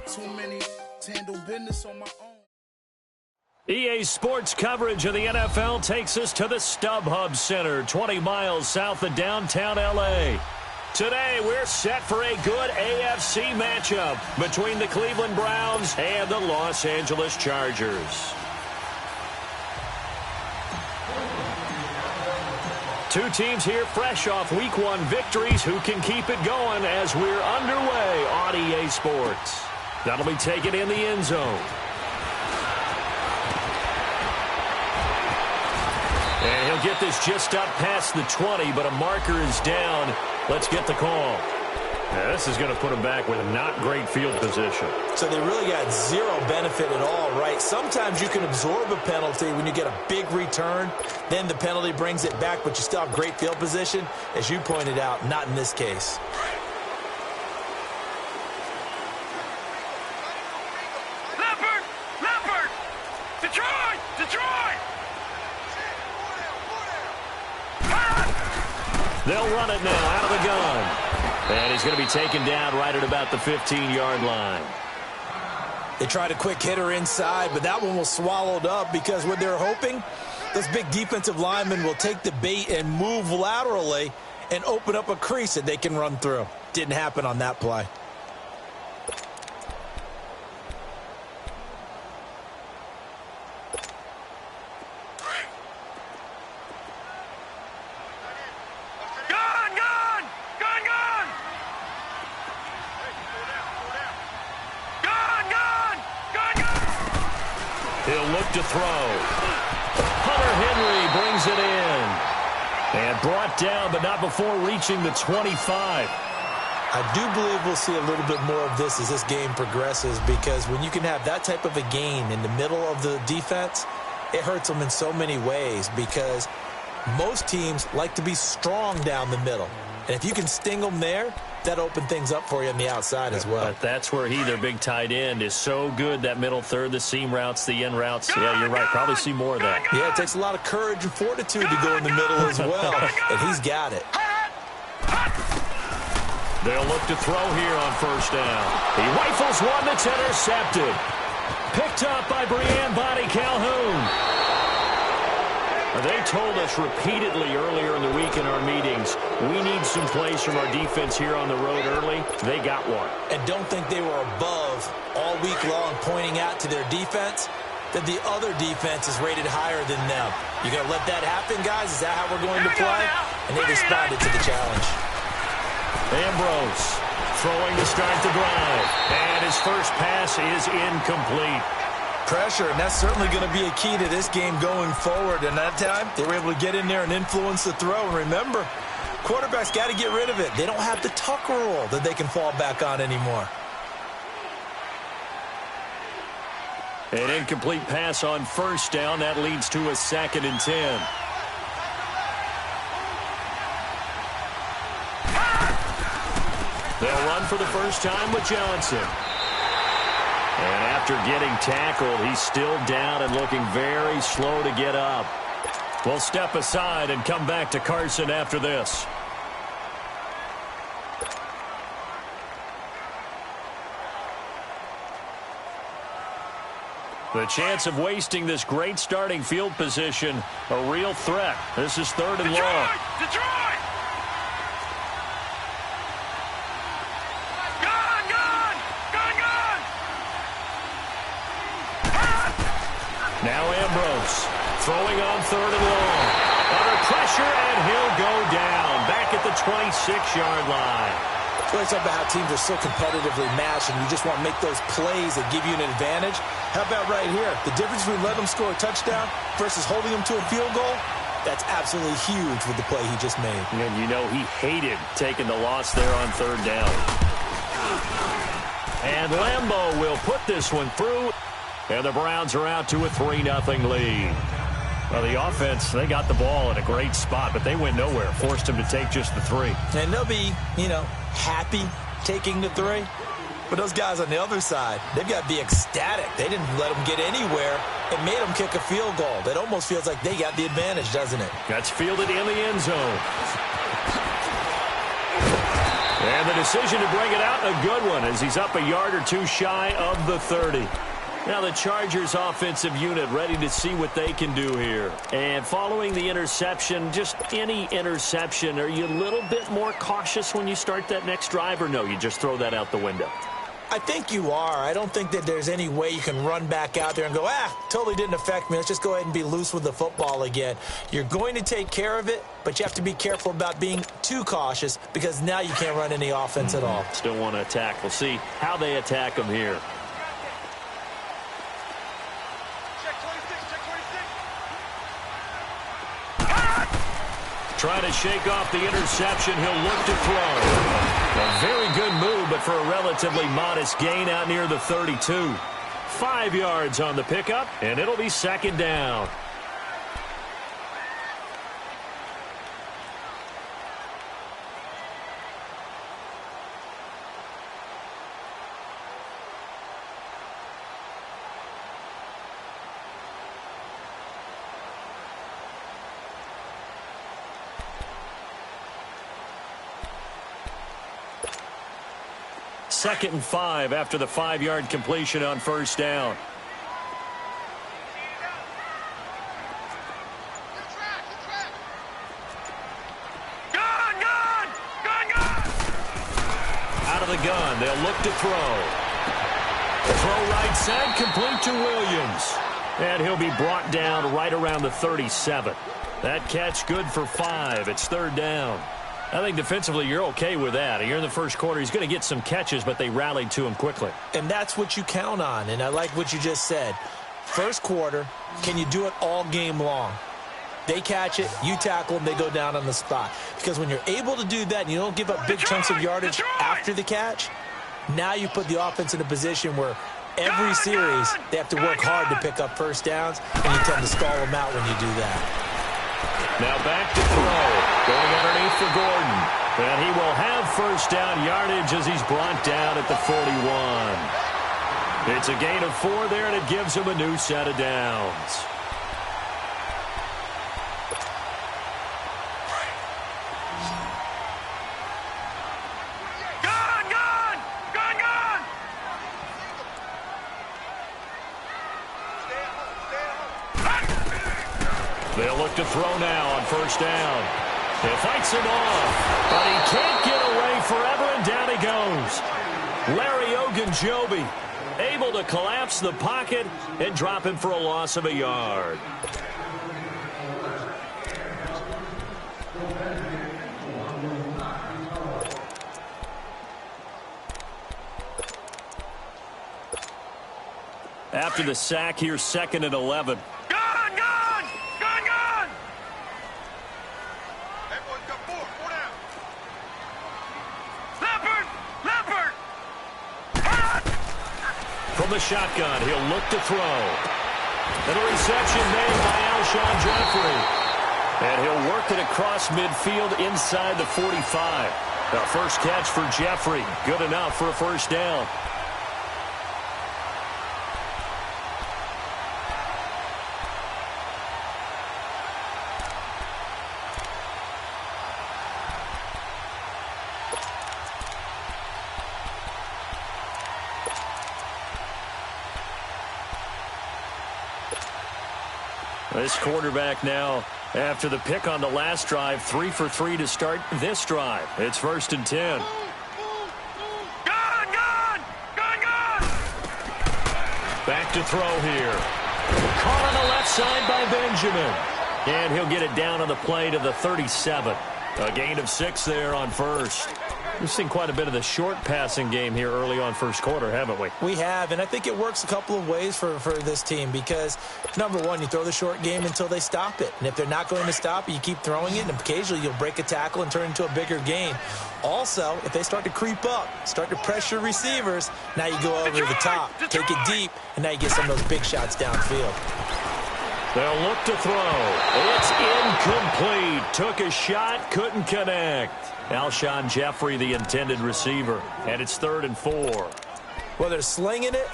Too many to handle business on my own. EA Sports coverage of the NFL takes us to the StubHub Center, 20 miles south of downtown L.A. Today, we're set for a good AFC matchup between the Cleveland Browns and the Los Angeles Chargers. Two teams here fresh off Week 1 victories who can keep it going as we're underway on EA Sports. That'll be taken in the end zone. And he'll get this just up past the 20, but a marker is down. Let's get the call. Now, this is going to put him back with a not great field position. So they really got zero benefit at all, right? Sometimes you can absorb a penalty when you get a big return. Then the penalty brings it back, but you still have great field position. As you pointed out, not in this case. They'll run it now out of the gun. And he's going to be taken down right at about the 15-yard line. They tried a quick hitter inside, but that one was swallowed up because what they're hoping, those big defensive linemen will take the bait and move laterally and open up a crease that they can run through. Didn't happen on that play. He'll look to throw. Hunter Henry brings it in. And brought down, but not before reaching the 25. I do believe we'll see a little bit more of this as this game progresses, because when you can have that type of a gain in the middle of the defense, it hurts them in so many ways, because most teams like to be strong down the middle. And if you can sting them there, that opened things up for you on the outside as well. But that's where their big tight end, is so good, that middle third, the seam routes, the end routes. Yeah, you're right. Probably see more of that. Yeah, it takes a lot of courage and fortitude to go in the middle as well, and he's got it. They'll look to throw here on first down. He rifles one that's intercepted. Picked up by Breanne Bonnie Calhoun. They told us repeatedly earlier in the week in our meetings, we need some plays from our defense here on the road early. They got one. And don't think they were above all week long pointing out to their defense that the other defense is rated higher than them. You going to let that happen, guys? Is that how we're going to play? And they responded to the challenge. Ambrose throwing to start the drive. And his first pass is incomplete. Pressure, and that's certainly going to be a key to this game going forward. And that time, they were able to get in there and influence the throw. And remember, quarterbacks got to get rid of it. They don't have the Tucker rule that they can fall back on anymore. An incomplete pass on first down. That leads to a 2nd and 10. They'll run for the first time with Johnson. And after getting tackled, he's still down and looking very slow to get up. We'll step aside and come back to Carson after this. The chance of wasting this great starting field position, a real threat. This is 3rd and long. Detroit! Now Ambrose throwing on 3rd and long. Under pressure, and he'll go down. Back at the 26-yard line. It's really something about how teams are so competitively matched, and you just want to make those plays that give you an advantage. How about right here? The difference between letting them score a touchdown versus holding them to a field goal, that's absolutely huge with the play he just made. And you know he hated taking the loss there on 3rd down. And Lambeau will put this one through. And the Browns are out to a 3-0 lead. Well, the offense, they got the ball in a great spot, but they went nowhere. Forced them to take just the 3. And they'll be, happy taking the 3. But those guys on the other side, they've got to be ecstatic. They didn't let them get anywhere and made them kick a field goal. That almost feels like they got the advantage, doesn't it? That's fielded in the end zone. And the decision to bring it out, a good one, as he's up a yard or two shy of the 30. Now the Chargers offensive unit ready to see what they can do here. And following the interception, just any interception, are you a little bit more cautious when you start that next drive, or no, you just throw that out the window? I think you are. I don't think that there's any way you can run back out there and go, totally didn't affect me. Let's just go ahead and be loose with the football again. You're going to take care of it, but you have to be careful about being too cautious because now you can't run any offense at all. Still want to attack. We'll see how they attack them here. Trying to shake off the interception. He'll look to throw. A very good move, but for a relatively modest gain out near the 32. 5 yards on the pickup, and it'll be second down. Second and 5 after the 5-yard completion on first down. Out of the gun, they'll look to throw. Throw right side, complete to Williams. And he'll be brought down right around the 37. That catch good for 5. It's third down. I think defensively you're okay with that. You're in the first quarter. He's going to get some catches, but they rallied to him quickly. And that's what you count on, and I like what you just said. First quarter, can you do it all game long? They catch it, you tackle them, they go down on the spot. Because when you're able to do that and you don't give up big chunks of yardage after the catch, now you put the offense in a position where every series they have to work hard to pick up first downs, and you tend to stall them out when you do that. Now back to throw. Going underneath for Gordon. And he will have first down yardage as he's brought down at the 41. It's a gain of 4 there, and it gives him a new set of downs. They'll look to throw now on first down. He fights him off, but he can't get away forever, and down he goes. Larry Ogunjobi able to collapse the pocket and drop him for a loss of a yard. After the sack, here's 2nd and 11. From the shotgun, he'll look to throw. And a reception made by Alshon Jeffrey. And he'll work it across midfield inside the 45. The first catch for Jeffrey. Good enough for a first down. This quarterback now, after the pick on the last drive, 3 for 3 to start this drive. It's 1st and 10. Back to throw here. Caught on the left side by Benjamin. And he'll get it down on the play to the 37. A gain of 6 there on first. We've seen quite a bit of the short passing game here early on first quarter, haven't we? We have, and I think it works a couple of ways for this team because, number one, you throw the short game until they stop it. And if they're not going to stop it, you keep throwing it, and occasionally you'll break a tackle and turn into a bigger gain. Also, if they start to creep up, start to pressure receivers, now you go over the top, take it deep, and now you get some of those big shots downfield. They'll look to throw. It's incomplete. Took a shot, couldn't connect. Alshon Jeffrey, the intended receiver. And it's 3rd and 4. Well, they're slinging it.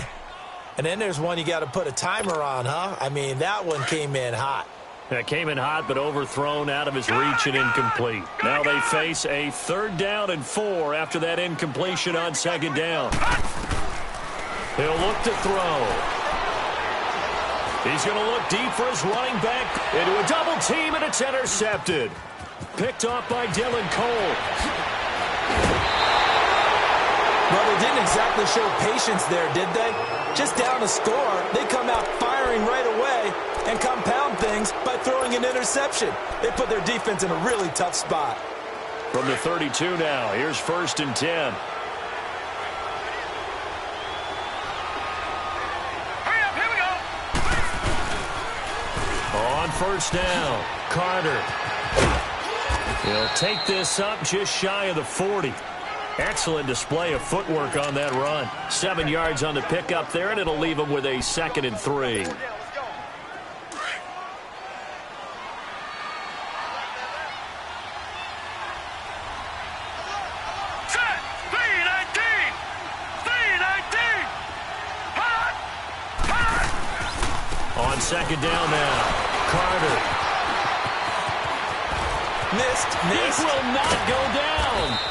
And then there's one you got to put a timer on, huh? I mean, that one came in hot. That came in hot, but overthrown out of his reach and incomplete. Now they face a 3rd down and 4 after that incompletion on 2nd down. He'll look to throw. He's going to look deep for his running back into a double team, and it's intercepted. Picked off by Dylan Cole. Well, they didn't exactly show patience there, did they? Just down a score, they come out firing right away and compound things by throwing an interception. They put their defense in a really tough spot. From the 32 now, here's 1st and 10. Hurry up, here we go. On 1st down, Carter. He'll take this up just shy of the 40. Excellent display of footwork on that run. 7 yards on the pickup there, and it'll leave him with a 2nd and 3. Let's go. Set. 319. 319. Hot. Hot. On 2nd down now, Carter. Missed. This will not go down.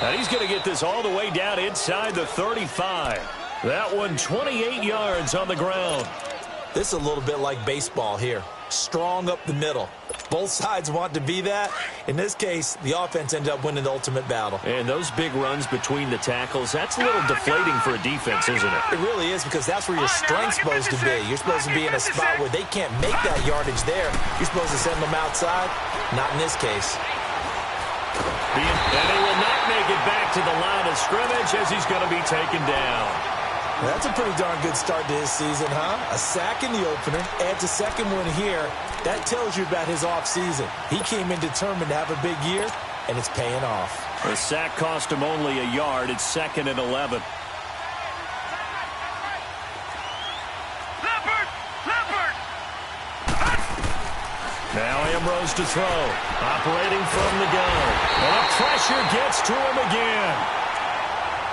And he's going to get this all the way down inside the 35. That one 28 yards on the ground. This is a little bit like baseball here. Strong up the middle. Both sides want to be that. In this case, the offense ended up winning the ultimate battle. And those big runs between the tackles, that's a little deflating for a defense, isn't it? It really is, because that's where your strength's supposed to be. You're supposed to be in a spot where they can't make that yardage there. You're supposed to send them outside. Not in this case. And he will not make it back to the line of scrimmage as he's going to be taken down. That's a pretty darn good start to his season, huh? A sack in the opener, adds a 2nd one here. That tells you about his offseason. He came in determined to have a big year, and it's paying off. The sack cost him only a yard. It's 2nd and 11. Now Ambrose to throw. Operating from the gun. And pressure gets to him again.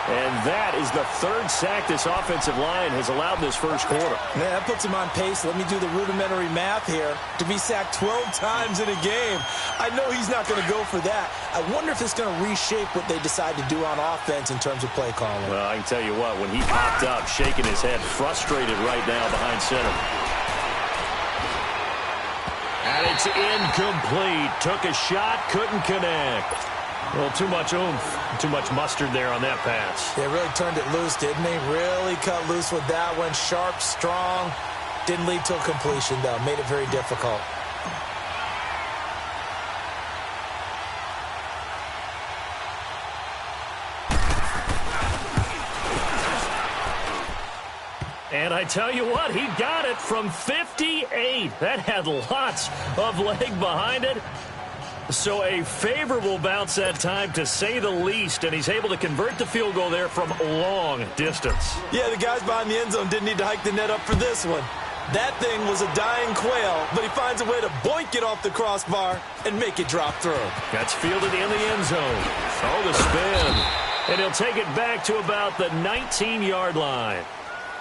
And that is the 3rd sack this offensive line has allowed in this 1st quarter. Yeah, that puts him on pace. Let me do the rudimentary math here. To be sacked 12 times in a game. I know he's not going to go for that. I wonder if it's going to reshape what they decide to do on offense in terms of play calling. Well, I can tell you what, when he popped up, shaking his head, frustrated right now behind center. And it's incomplete. Took a shot, couldn't connect. Well, too much oomph, too much mustard there on that pass. They really turned it loose, didn't they? Really cut loose with that one. Sharp, strong. Didn't lead to a completion, though. Made it very difficult. And I tell you what, he got it from 58. That had lots of leg behind it. So a favorable bounce that time, to say the least, and he's able to convert the field goal there from long distance. Yeah, the guys behind the end zone didn't need to hike the net up for this one. That thing was a dying quail, but he finds a way to boink it off the crossbar and make it drop through. That's fielded in the end zone. Oh, the spin. And he'll take it back to about the 19-yard line.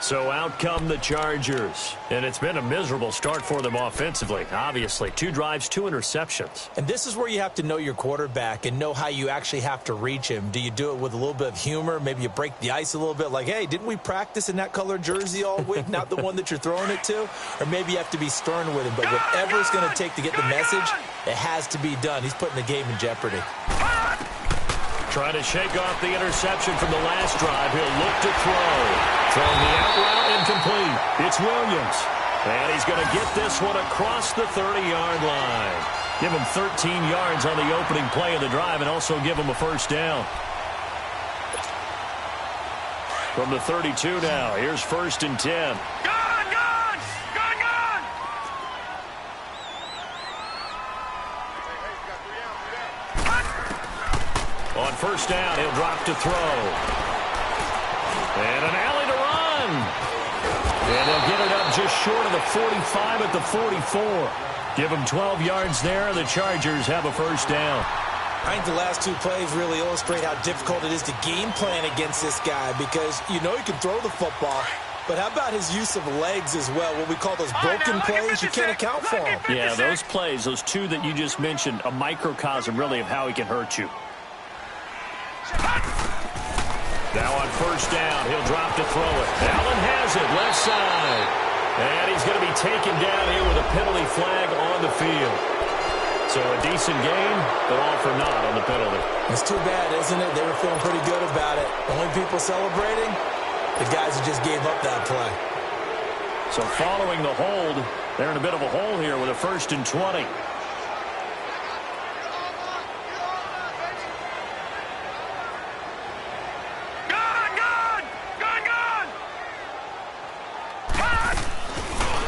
So out come the Chargers. And it's been a miserable start for them offensively, obviously. 2 drives, 2 interceptions. And this is where you have to know your quarterback and know how you actually have to reach him. Do you do it with a little bit of humor? Maybe you break the ice a little bit, like, hey, didn't we practice in that color jersey all week, not the one that you're throwing it to? Or maybe you have to be stern with him. But whatever it's going to take to get the message, it has to be done. He's putting the game in jeopardy. Trying to shake off the interception from the last drive. He'll look to throw. Throwing the out route incomplete. It's Williams. And he's going to get this one across the 30-yard line. Give him 13 yards on the opening play of the drive and also give him a 1st down. From the 32 now, here's 1st and 10. On 1st down, he'll drop to throw. And an alley to run. And they'll get it up just short of the 45 at the 44. Give him 12 yards there, and the Chargers have a 1st down. I think the last 2 plays really illustrate how difficult it is to game plan against this guy, because you know he can throw the football, But how about his use of legs as well? What we call those broken plays, you can't account for them. Yeah, those plays, those two that you just mentioned, a microcosm really of how he can hurt you. Now on first down, he'll drop to throw it. Allen has it, left side. And he's going to be taken down here with a penalty flag on the field. So a decent game, but all for naught on the penalty. It's too bad, isn't it? They were feeling pretty good about it. Only people celebrating, the guys who just gave up that play. So following the hold, they're in a bit of a hole here with a 1st and 20.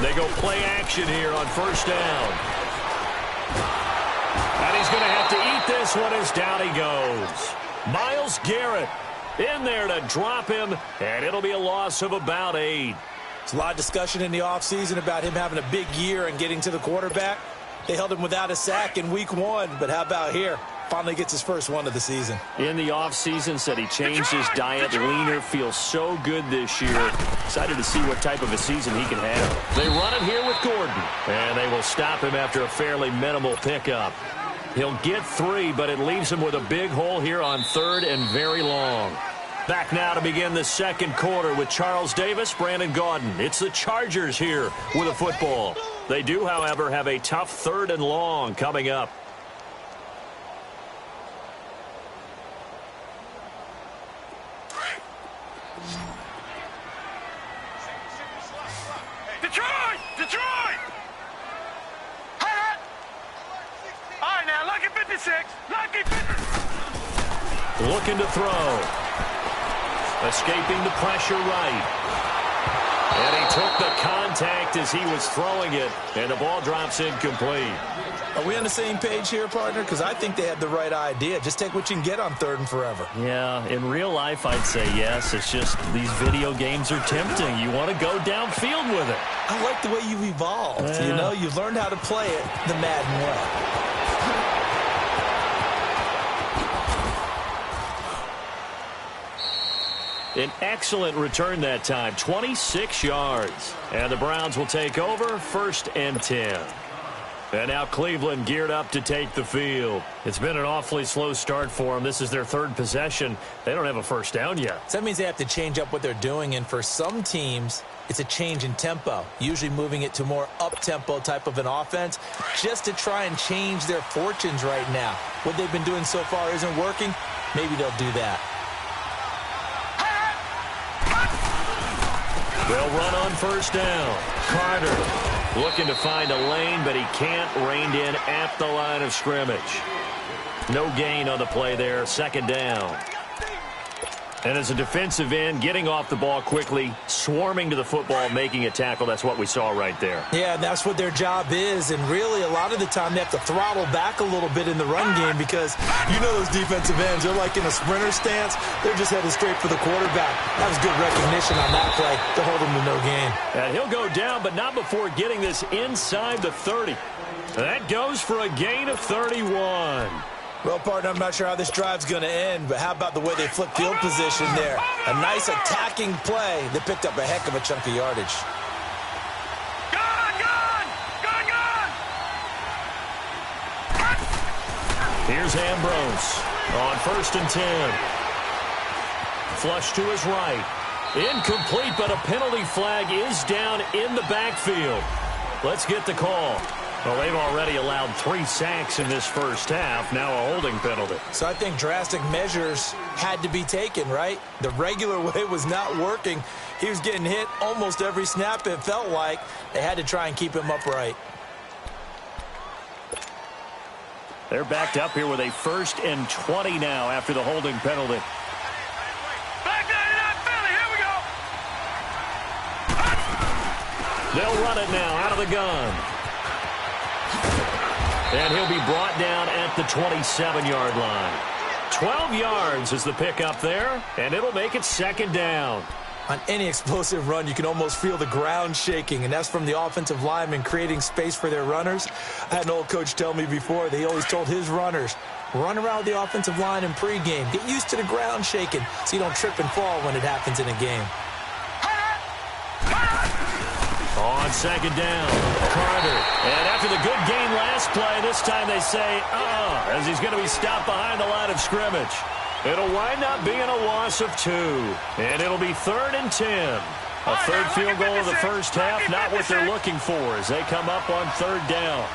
They go play action here on first down. And he's going to have to eat this one as down he goes. Myles Garrett in there to drop him, and it'll be a loss of about 8. There's a lot of discussion in the offseason about him having a big year and getting to the quarterback. They held him without a sack in week 1, but how about here? Finally gets his first one of the season. In the offseason, said he changed his diet, leaner, feels so good this year. Excited to see what type of a season he can have. They run it here with Gordon, and they will stop him after a fairly minimal pickup. He'll get 3, but it leaves him with a big hole here on 3rd and very long. Back now to begin the second quarter with Charles Davis, Brandon Gaudin. It's the Chargers here with a football. They do, however, have a tough 3rd and long coming up. Detroit! Hot! All right, now, lucky 56. Lucky 56. Looking to throw. Escaping the pressure right. And he took the contact as he was throwing it, and the ball drops incomplete. Are we on the same page here, partner? Because I think they had the right idea. Just take what you can get on 3rd and forever. Yeah, in real life, I'd say yes. It's just these video games are tempting. You want to go downfield with it. I like the way you've evolved. Yeah. You know, you've learned how to play it the Madden way. An excellent return that time, 26 yards. And the Browns will take over, 1st and 10. And now Cleveland geared up to take the field. It's been an awfully slow start for them. This is their 3rd possession. They don't have a first down yet. So that means they have to change up what they're doing, and for some teams, it's a change in tempo, usually moving it to more up-tempo type of an offense just to try and change their fortunes right now. What they've been doing so far isn't working. Maybe they'll do that. They'll run on first down. Carter looking to find a lane, but he can't. Reined in at the line of scrimmage. No gain on the play there. 2nd down. And as a defensive end, getting off the ball quickly, swarming to the football, making a tackle. That's what we saw right there. Yeah, and that's what their job is. And really, a lot of the time, they have to throttle back a little bit in the run game because you know those defensive ends, they're like in a sprinter stance. They're just headed straight for the quarterback. That was good recognition on that play to hold him to no gain. And he'll go down, but not before getting this inside the 30. That goes for a gain of 31. Well, partner, I'm not sure how this drive's going to end, but how about the way they flip field position there? A nice attacking play that picked up a heck of a chunk of yardage. Here's Ambrose on 1st and 10. Flush to his right. Incomplete, but a penalty flag is down in the backfield. Let's get the call. Well, they've already allowed 3 sacks in this first half. Now a holding penalty. So I think drastic measures had to be taken, right? The regular way was not working. He was getting hit almost every snap, it felt like. They had to try and keep him upright. They're backed up here with a 1st and 20 now after the holding penalty. Back down, Philly. Here we go. They'll run it now out of the gun. And he'll be brought down at the 27-yard line. 12 yards is the pickup there, and it'll make it 2nd down. On any explosive run, you can almost feel the ground shaking, and that's from the offensive linemen creating space for their runners. I had an old coach tell me before, they always told his runners, run around with the offensive line in pregame. Get used to the ground shaking so you don't trip and fall when it happens in a game. On second down, Carter. And after the good gain last play, this time they say, as he's going to be stopped behind the line of scrimmage. It'll wind up being a loss of 2. And it'll be 3rd and 10. A third field goal in the first half, not what they're looking for as they come up on 3rd down.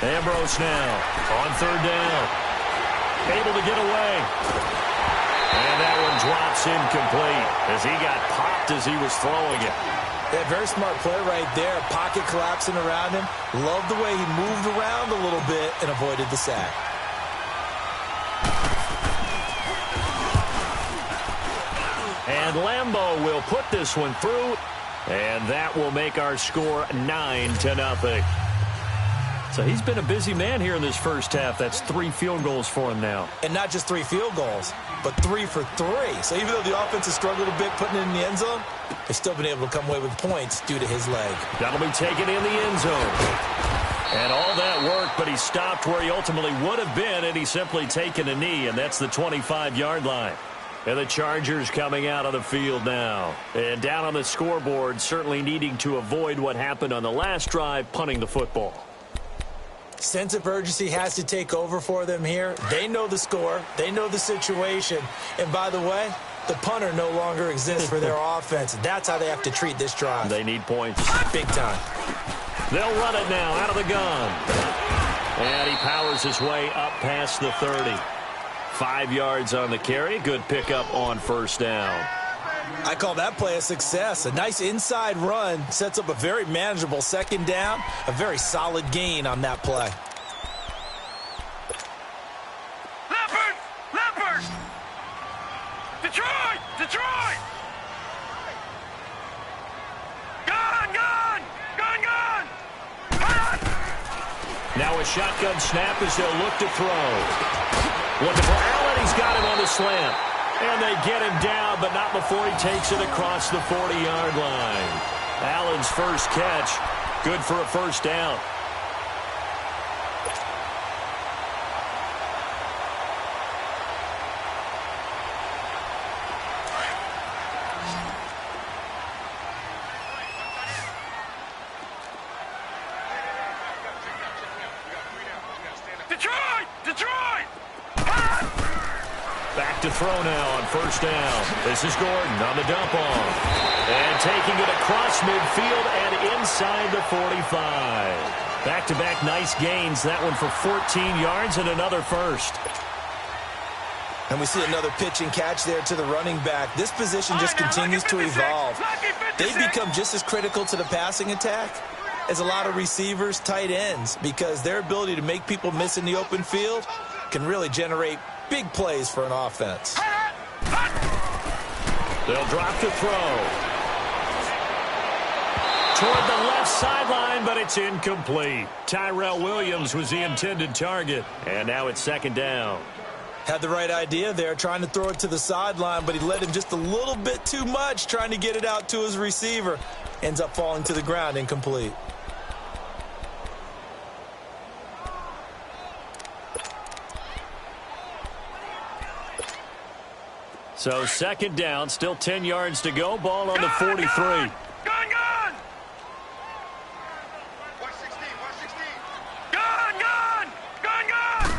Ambrose now on 3rd down. Able to get away. And that one drops incomplete as he got popped as he was throwing it. Yeah, very smart play right there. Pocket collapsing around him. Loved the way he moved around a little bit and avoided the sack. And Lambeau will put this one through. And that will make our score 9-0. So he's been a busy man here in this first half. That's 3 field goals for him now. And not just 3 field goals, but 3 for 3. So even though the offense has struggled a bit putting it in the end zone, they've still been able to come away with points due to his leg. That'll be taken in the end zone. And all that work, but he stopped where he ultimately would have been, and he's simply taken a knee, and that's the 25-yard line. And the Chargers coming out of the field now. And down on the scoreboard, certainly needing to avoid what happened on the last drive, punting the football. Sense of urgency has to take over for them here. They know the score. They know the situation. And by the way, the punter no longer exists for their offense. That's how they have to treat this drive. They need points. Big time. They'll run it now out of the gun. And he powers his way up past the 30. 5 yards on the carry. Good pickup on 1st down. I call that play a success. A nice inside run sets up a very manageable 2nd down. A very solid gain on that play. Leopard! Leopard! Detroit! Detroit! Gun! Gun! Gun! Gun! Gun! Now a shotgun snap as they'll look to throw. Looking for Allen. He's got him on the slant. And they get him down, but not before he takes it across the 40-yard line. Allen's first catch, good for a 1st down. Detroit! Detroit! Back to throw now on 1st down. This is Gordon on the dump off. And taking it across midfield and inside the 45. Back-to-back nice gains. That one for 14 yards and another 1st. And we see another pitch and catch there to the running back. This position just continues to evolve. They become just as critical to the passing attack as a lot of receivers, tight ends, because their ability to make people miss in the open field can really generate big plays for an offense. They'll drop to throw. Toward the left sideline, but it's incomplete. Tyrell Williams was the intended target. And now it's 2nd down. Had the right idea there, trying to throw it to the sideline, but he led him just a little bit too much, trying to get it out to his receiver. Ends up falling to the ground, incomplete. So 2nd down, still 10 yards to go. Ball on the 43. Gun! Gun! 116! Gun! Gun! Gun! Gun!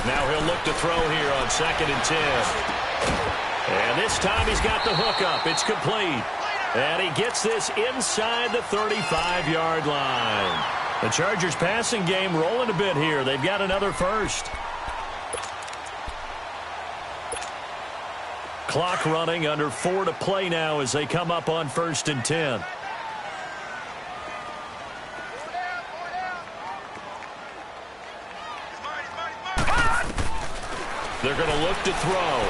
Now he'll look to throw here on 2nd and 10. And this time he's got the hook up. It's complete. And he gets this inside the 35-yard line. The Chargers passing game rolling a bit here. They've got another 1st. Clock running, under 4 to play now as they come up on 1st and 10. They're going to look to throw.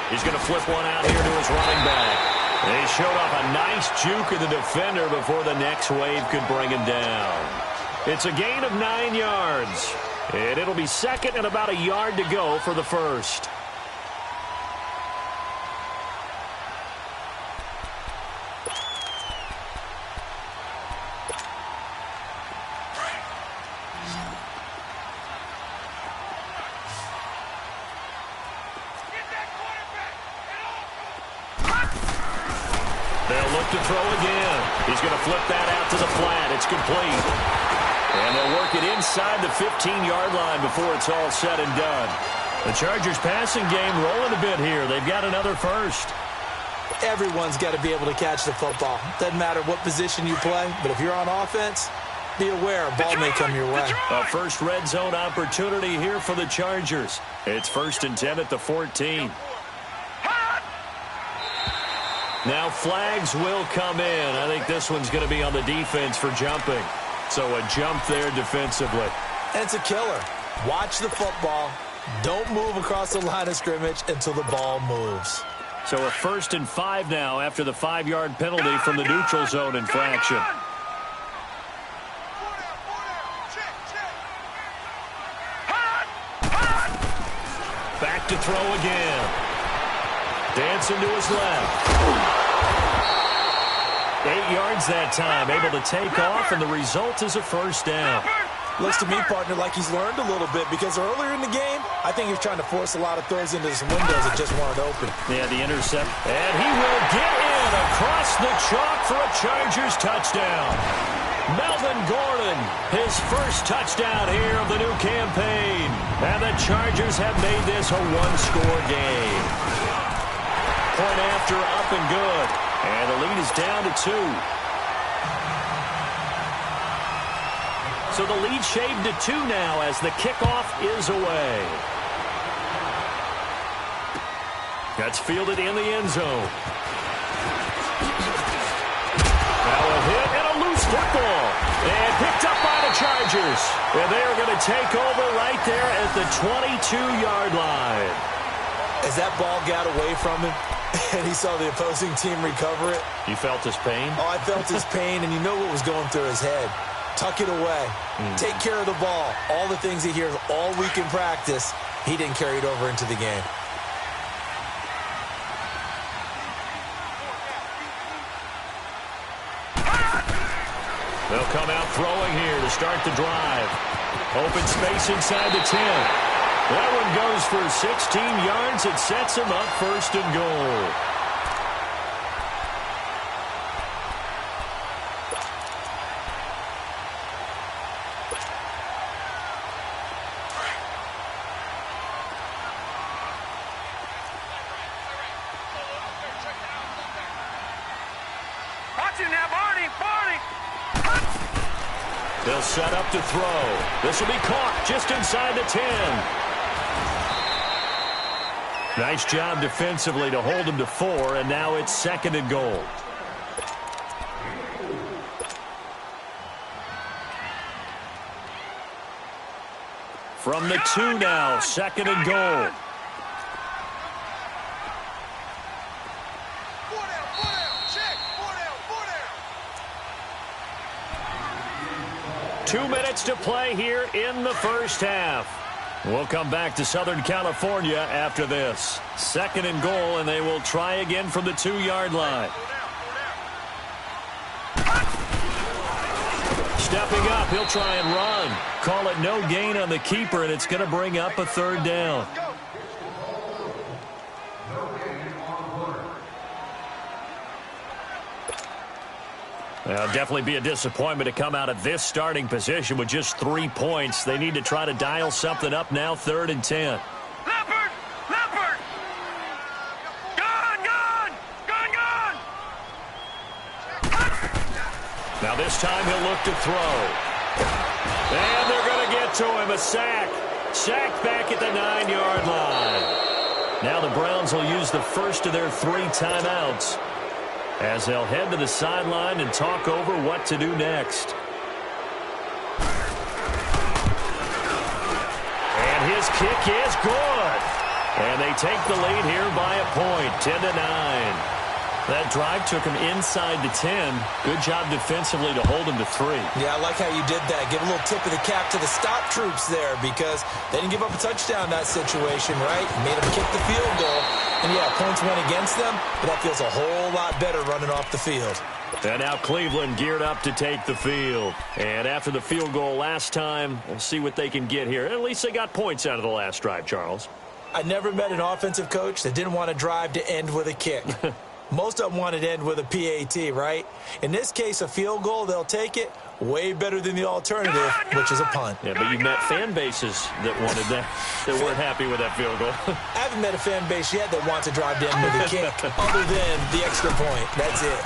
He's going to flip one out here to his running back. And he showed off a nice juke of the defender before the next wave could bring him down. It's a gain of 9 yards. And it'll be 2nd and about a yard to go for the 1st. Get that quarterback! Get off! They'll look to throw again. He's going to flip that out to the flat. It's complete. And they'll work it inside the 15-yard line before it's all said and done. The Chargers passing game rolling a bit here. They've got another first. Everyone's got to be able to catch the football. Doesn't matter what position you play, but if you're on offense, be aware a ball may come your way. A first red zone opportunity here for the Chargers. It's 1st and 10 at the 14. Now flags will come in. I think this one's going to be on the defense for jumping. So a jump there defensively. And it's a killer. Watch the football. Don't move across the line of scrimmage until the ball moves. So a 1st and 5 now after the 5-yard penalty from the neutral zone infraction. Back to throw again. Dancing to his left. 8 yards that time, able to take off, and the result is a first down. Looks to me, partner, like he's learned a little bit because earlier in the game, I think he was trying to force a lot of throws into some windows that just weren't open. Yeah, the intercept. And he will get in across the chalk for a Chargers touchdown. Melvin Gordon, his first touchdown here of the new campaign. And the Chargers have made this a one-score game. Point after, up and good. And the lead is down to 2. So the lead shaved to 2 now as the kickoff is away. That's fielded in the end zone. Now a hit and a loose football. And picked up by the Chargers. And they are going to take over right there at the 22-yard line. As that ball got away from him, and he saw the opposing team recover it. You felt his pain? Oh, I felt his pain, and you know what was going through his head. Tuck it away. Take care of the ball. All the things he hears all week in practice, he didn't carry it over into the game. They'll come out throwing here to start the drive. Open space inside the 10. That one goes for 16 yards. It sets him up 1st and goal. Watch it now, Barney! They'll set up to throw. This will be caught just inside the 10. Nice job defensively to hold him to 4, and now it's 2nd and goal. From the 2 now, 2nd and goal. 2 minutes to play here in the first half. We'll come back to Southern California after this. 2nd and goal, and they will try again from the 2-yard line. Stepping up, he'll try and run. Call it no gain on the keeper, and it's going to bring up a 3rd down. Definitely be a disappointment to come out of this starting position with just 3 points. They need to try to dial something up now, 3rd and 10. Leopard! Leopard! Gun! Now this time he'll look to throw. And they're going to get to him. A sack. Sacked back at the 9-yard line. Now the Browns will use the first of their 3 timeouts as they'll head to the sideline and talk over what to do next. And his kick is good. And they take the lead here by a point, 10-9. That drive took him inside the 10. Good job defensively to hold him to 3. Yeah, I like how you did that. Give a little tip of the cap to the stop troops there because they didn't give up a touchdown in that situation, right? Made them kick the field goal. And, yeah, points went against them, but that feels a whole lot better running off the field. And now Cleveland geared up to take the field. And after the field goal last time, we'll see what they can get here. At least they got points out of the last drive, Charles. I never met an offensive coach that didn't want a drive to end with a kick. Most of them want it to end with a PAT, right? In this case, a field goal, they'll take it. Way better than the alternative, which is a punt. Yeah, but you met fan bases that wanted that weren't happy with that field goal. I haven't met a fan base yet that wants to drive down with a kick other than the extra point. That's it.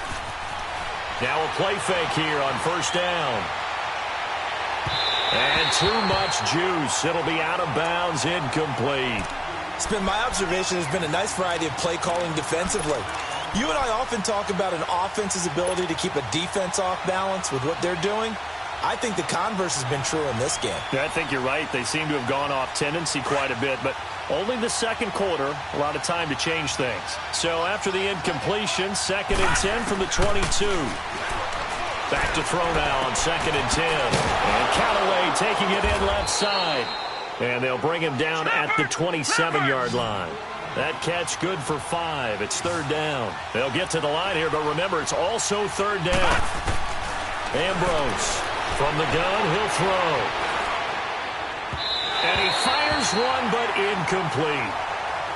Now a play fake here on first down. And too much juice. It'll be out of bounds, incomplete. It's been my observation. There's been a nice variety of play calling defensively. You and I often talk about an offense's ability to keep a defense off balance with what they're doing. I think the converse has been true in this game. Yeah, I think you're right. They seem to have gone off tendency quite a bit, but only the second quarter, a lot of time to change things. So after the incompletion, 2nd and 10 from the 22. Back to throw now on 2nd and 10. And Callaway taking it in left side. And they'll bring him down at the 27-yard line. That catch good for 5. It's 3rd down. They'll get to the line here, but remember, it's also 3rd down. Ambrose from the gun, he'll throw. And he fires one, but incomplete.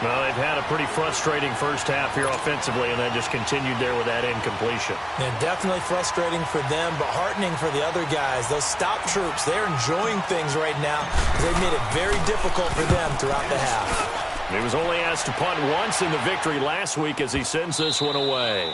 Well, they've had a pretty frustrating first half here offensively, and then just continued there with that incompletion. And definitely frustrating for them, but heartening for the other guys. Those stop troops, they're enjoying things right now. They've made it very difficult for them throughout the half. He was only asked to punt once in the victory last week as he sends this one away.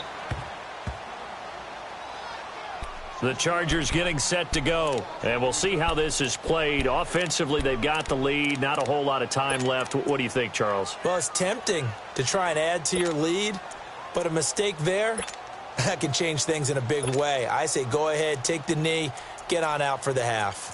The Chargers getting set to go. And we'll see how this is played. Offensively, they've got the lead. Not a whole lot of time left. What do you think, Charles? Well, it's tempting to try and add to your lead, but a mistake there, that can change things in a big way. I say go ahead, take the knee, get on out for the half.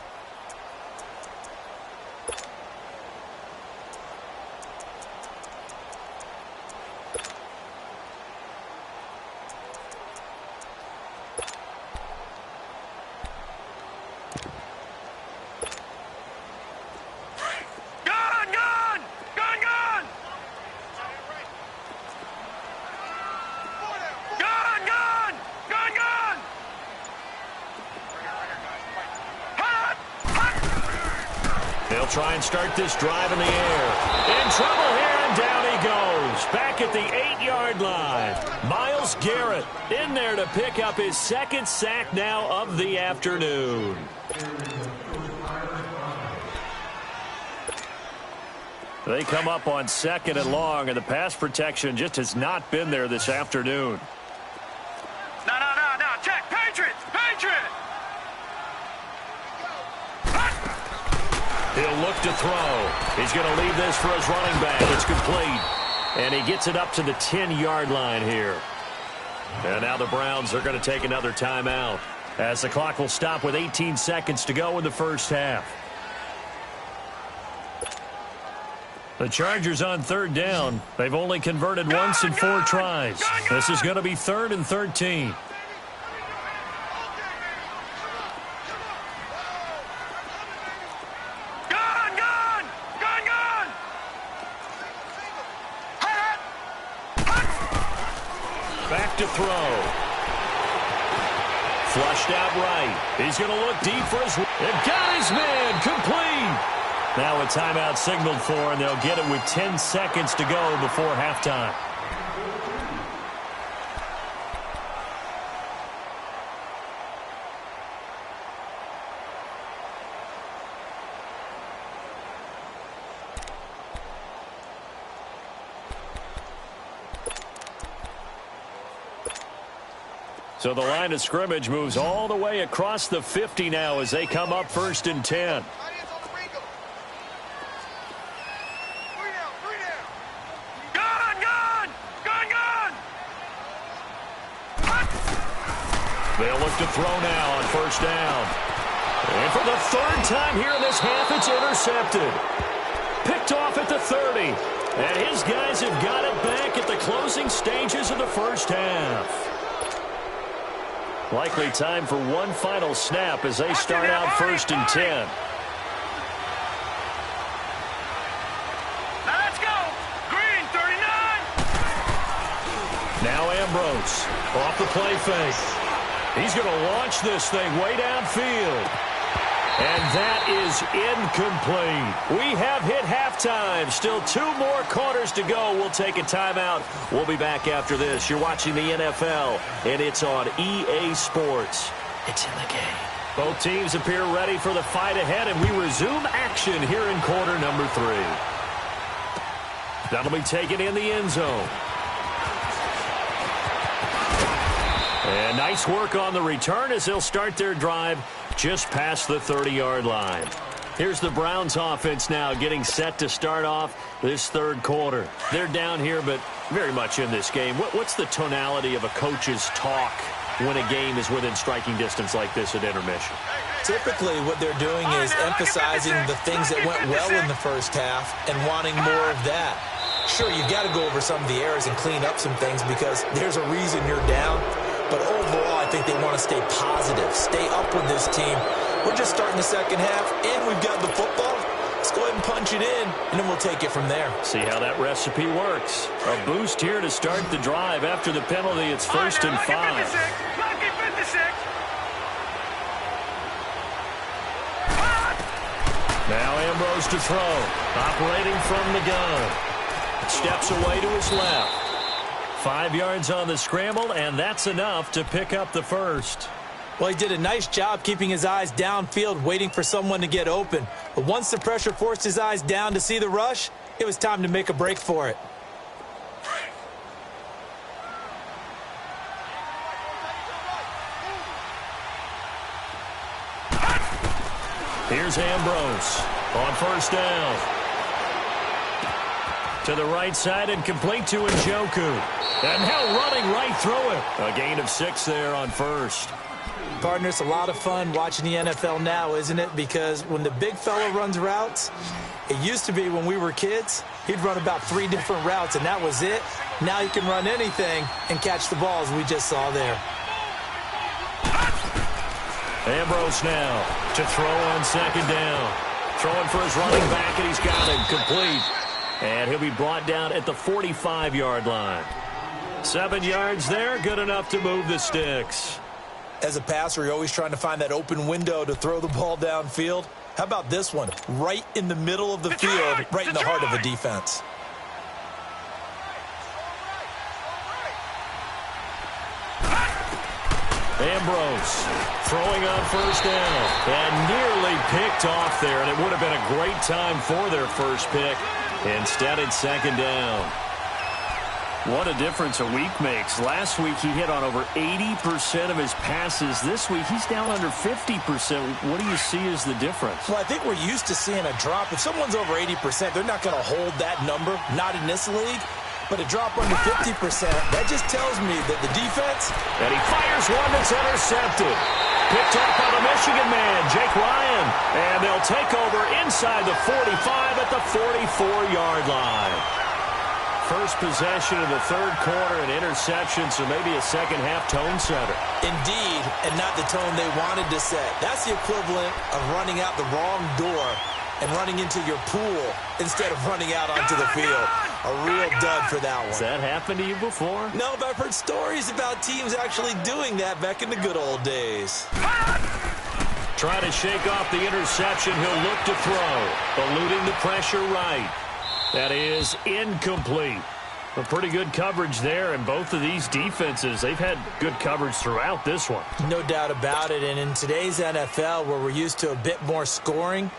They'll try and start this drive in the air. In trouble here, and down he goes. Back at the 8-yard line. Myles Garrett in there to pick up his 2nd sack now of the afternoon. They come up on 2nd and long, and the pass protection just has not been there this afternoon. No. Check. Patriots. He'll look to throw. He's going to leave this for his running back. It's complete. And he gets it up to the 10-yard line here. And now the Browns are going to take another timeout as the clock will stop with 18 seconds to go in the first half. The Chargers on 3rd down. They've only converted once in 4 tries. This is going to be 3rd and 13. Back to throw. Flushed out right. He's going to look deep for his... And got his man. Complete. Now a timeout signaled for, and they'll get it with 10 seconds to go before halftime. So the line of scrimmage moves all the way across the 50 now as they come up 1st and 10. They'll look to throw now on 1st down. And for the 3rd time here in this half, it's intercepted. Picked off at the 30. And his guys have got it back at the closing stages of the first half. Likely time for one final snap as they start out 1st and 10. Let's go. Green, 39. Now Ambrose off the play fake. He's going to launch this thing way downfield. And that is incomplete. We have hit halftime. Still 2 more quarters to go. We'll take a timeout. We'll be back after this. You're watching the NFL, and it's on EA Sports. It's in the game. Both teams appear ready for the fight ahead, and we resume action here in quarter number 3. That'll be taken in the end zone. And nice work on the return as they'll start their drive just past the 30-yard line. Here's the Browns offense now getting set to start off this third quarter. They're down here, but very much in this game. What's the tonality of a coach's talk when a game is within striking distance like this at intermission? Typically, what they're doing is emphasizing the things that went well in the first half and wanting more of that. Sure, you've got to go over some of the errors and clean up some things because there's a reason you're down. But overall, I think they want to stay positive, stay up with this team. We're just starting the second half, and we've got the football. Let's go ahead and punch it in, and then we'll take it from there. See how that recipe works. A boost here to start the drive. After the penalty, it's 1st and 5. Lucky 56. Now Ambrose to throw. Operating from the gun. Steps away to his left. 5 yards on the scramble, and that's enough to pick up the first. Well, he did a nice job keeping his eyes downfield, waiting for someone to get open. But once the pressure forced his eyes down to see the rush, it was time to make a break for it. Here's Ambrose on 1st down. To the right side and complete to Njoku. And now running right through it. A gain of 6 there on 1st. Partner, it's a lot of fun watching the NFL now, isn't it? Because when the big fella runs routes, it used to be when we were kids, he'd run about 3 different routes, and that was it. Now he can run anything and catch the balls we just saw there. Ambrose now to throw on 2nd down. Throwing for his running back, and he's got it complete. And he'll be brought down at the 45-yard line. 7 yards there, good enough to move the sticks. As a passer, you're always trying to find that open window to throw the ball downfield. How about this one? Right in the middle of the field, right in the heart of a defense. Ambrose throwing on 1st down. And nearly picked off there, and it would have been a great time for their first pick. Instead, it's 2nd down. What a difference a week makes. Last week, he hit on over 80% of his passes. This week, he's down under 50%. What do you see as the difference? Well, I think we're used to seeing a drop. If someone's over 80%, they're not going to hold that number, not in this league. But a drop under 50%, that just tells me that the defense... And he fires one that's intercepted. Picked off by the Michigan man, Jake Ryan. And they'll take over inside the 45 at the 44-yard line. First possession of the third quarter, an interception, so maybe a second-half tone setter. Indeed, and not the tone they wanted to set. That's the equivalent of running out the wrong door and running into your pool instead of running out onto the field. A real dud for that one. Has that happened to you before? No, but I've heard stories about teams actually doing that back in the good old days. Trying to shake off the interception. He'll look to throw. Eluding the pressure right. That is incomplete. A pretty good coverage there, and both of these defenses, they've had good coverage throughout this one. No doubt about it, and in today's NFL, where we're used to a bit more scoring,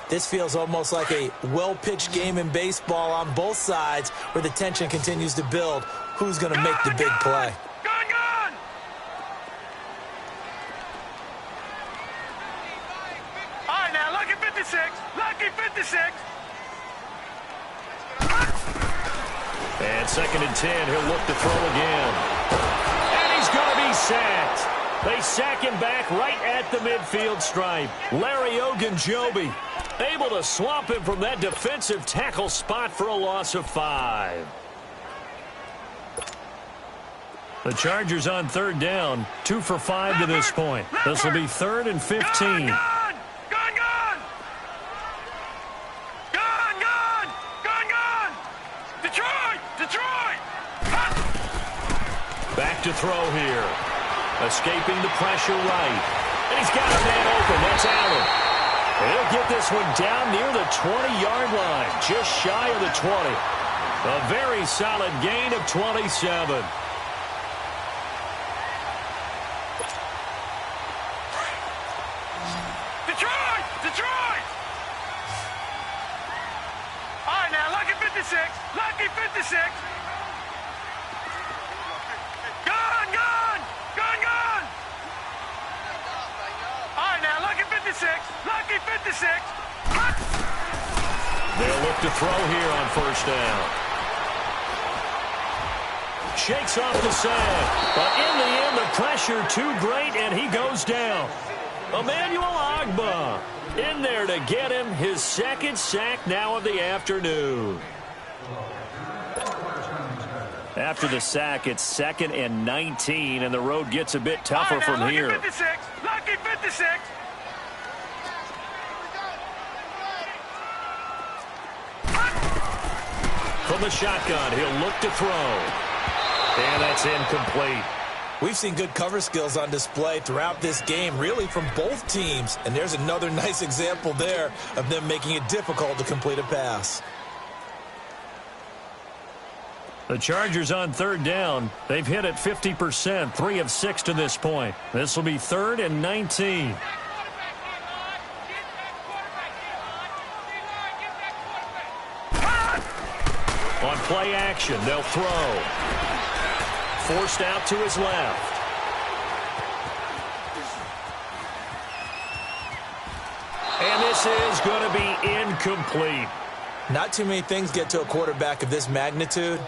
this feels almost like a well-pitched game in baseball on both sides where the tension continues to build. Who's going to make the big play? Gun! All right, now, lucky 56. Lucky 56. And 2nd and 10, he'll look to throw again. And he's going to be sacked. They sack him back right at the midfield stripe. Larry Ogunjobi able to swamp him from that defensive tackle spot for a loss of 5. The Chargers on 3rd down, 2 for 5 to this point. This will be 3rd and 15. Back to throw here. Escaping the pressure right. And he's got a man open. That's Allen. He'll get this one down near the 20-yard line, just shy of the 20. A very solid gain of 27. Detroit! All right, now, lucky 56. Lucky 56. Gun! All right, now, lucky 56. Lucky 56. They'll look to throw here on first down. Shakes off the sack, but in the end, the pressure too great, and he goes down. Emmanuel Ogbah in there to get him his second sack now of the afternoon. After the sack, it's 2nd and 19, and the road gets a bit tougher from here. Lucky 56. Lucky 56. From the shotgun, he'll look to throw. And that's incomplete. We've seen good cover skills on display throughout this game, really from both teams. And there's another nice example there of them making it difficult to complete a pass. The Chargers on third down. They've hit it 50%, 3 of 6 to this point. This will be 3rd and 19. On play action, they'll throw. Forced out to his left. And this is going to be incomplete. Not too many things get to a quarterback of this magnitude,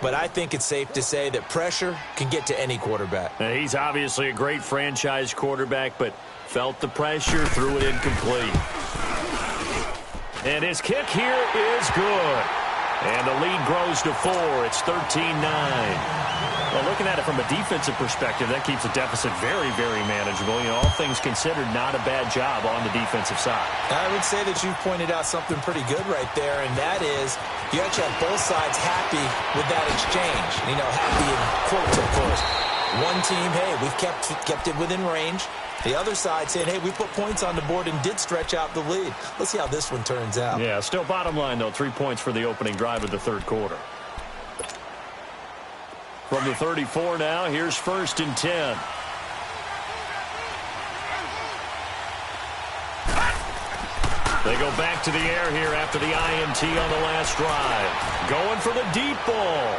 but I think it's safe to say that pressure can get to any quarterback. Now, he's obviously a great franchise quarterback, but felt the pressure, threw it incomplete. And his kick here is good. And the lead grows to 4. It's 13-9. Well, looking at it from a defensive perspective, that keeps the deficit very, very manageable. You know, all things considered, not a bad job on the defensive side. I would say that you've pointed out something pretty good right there, and that is you actually have both sides happy with that exchange. You know, happy in quotes, of course. One team, hey, we've kept it within range. The other side saying, hey, we put points on the board and did stretch out the lead. Let's see how this one turns out. Yeah, still bottom line, though, 3 points for the opening drive of the third quarter. From the 34 now, here's 1st and 10. They go back to the air here after the INT on the last drive. Going for the deep ball.